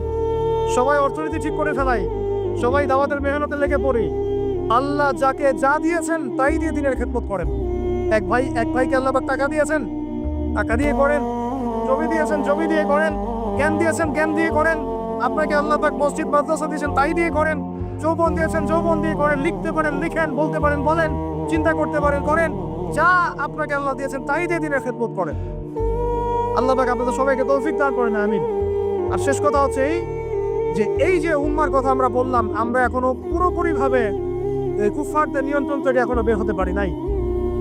সবাই অর্থনীতি ঠিক করে ফেলাই, সবাই দাওয়াতের মেহনতে লেগে পড়ি। আল্লাহ যাকে যা দিয়েছেন তাই দিয়ে দিনের খেদমত করেন। এক ভাইকে আল্লাহ পাক টাকা দিয়েছেন, টাকা দিয়ে করেন। জমি দিয়েছেন, জমি দিয়ে করেন। জ্ঞান দিয়েছেন, জ্ঞান দিয়ে করেন। আপনাকে আল্লাহ পাক মসজিদ মাদ্রাসা দিয়েছেন, তাই দিয়ে করেন। যৌবন দিয়েছেন, যৌবন দিয়ে করেন। লিখতে পারেন লিখেন, বলতে পারেন বলেন, চিন্তা করতে পারেন করেন। যা আপনাকে আল্লাহ দিয়েছেন তাই দিয়ে দিনের খেদমত করেন। আল্লাহ পাক আপনাদের সবাইকে তৌফিক দান করেন, আমিন। আর শেষ কথা হচ্ছে এই যে উম্মার কথা আমরা বললাম, আমরা এখনো পুরোপুরিভাবে কুফফারদের নিয়ন্ত্রণ থেকে এখনো বের হতে পারি নাই।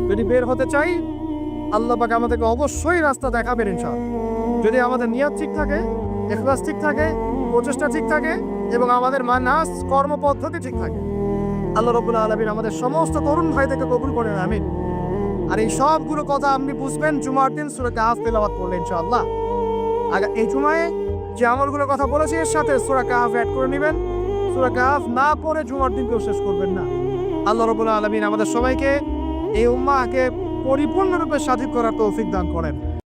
যদি বের হতে চাই, আল্লাহ পাক আমাদেরকে অবশ্যই রাস্তা দেখাবেন ইনশাআল্লাহ। যদি আমাদের নিয়ত ঠিক থাকে, ইখলাস ঠিক থাকে, প্রচেষ্টা ঠিক থাকে, এবং আমাদের মানহাজ কর্মপদ্ধতি ঠিক থাকে, আল্লাহ রাব্বুল আলামিন আমাদের সমস্ত তরুণ ভাইদেরকে কবুল করেন, আমিন। আর এই সবগুলো কথা আপনি বুঝবেন জুমার দিন সূরা কাহফ তেলাওয়াত করলে ইনশাআল্লাহ। আর এই জুমায় যে আমলগুলো কথা বলেছি এর সাথে সূরা কাহফ অ্যাড করে নেবেন। সূরা কাহফ না পড়ে জুমার দিনকেও শেষ করবেন না। আল্লাহ রাব্বুল আলামিন আমাদের সবাইকে এই উম্মাহকে পরিপূর্ণরূপে সাথী করার তৌফিক দান করেন।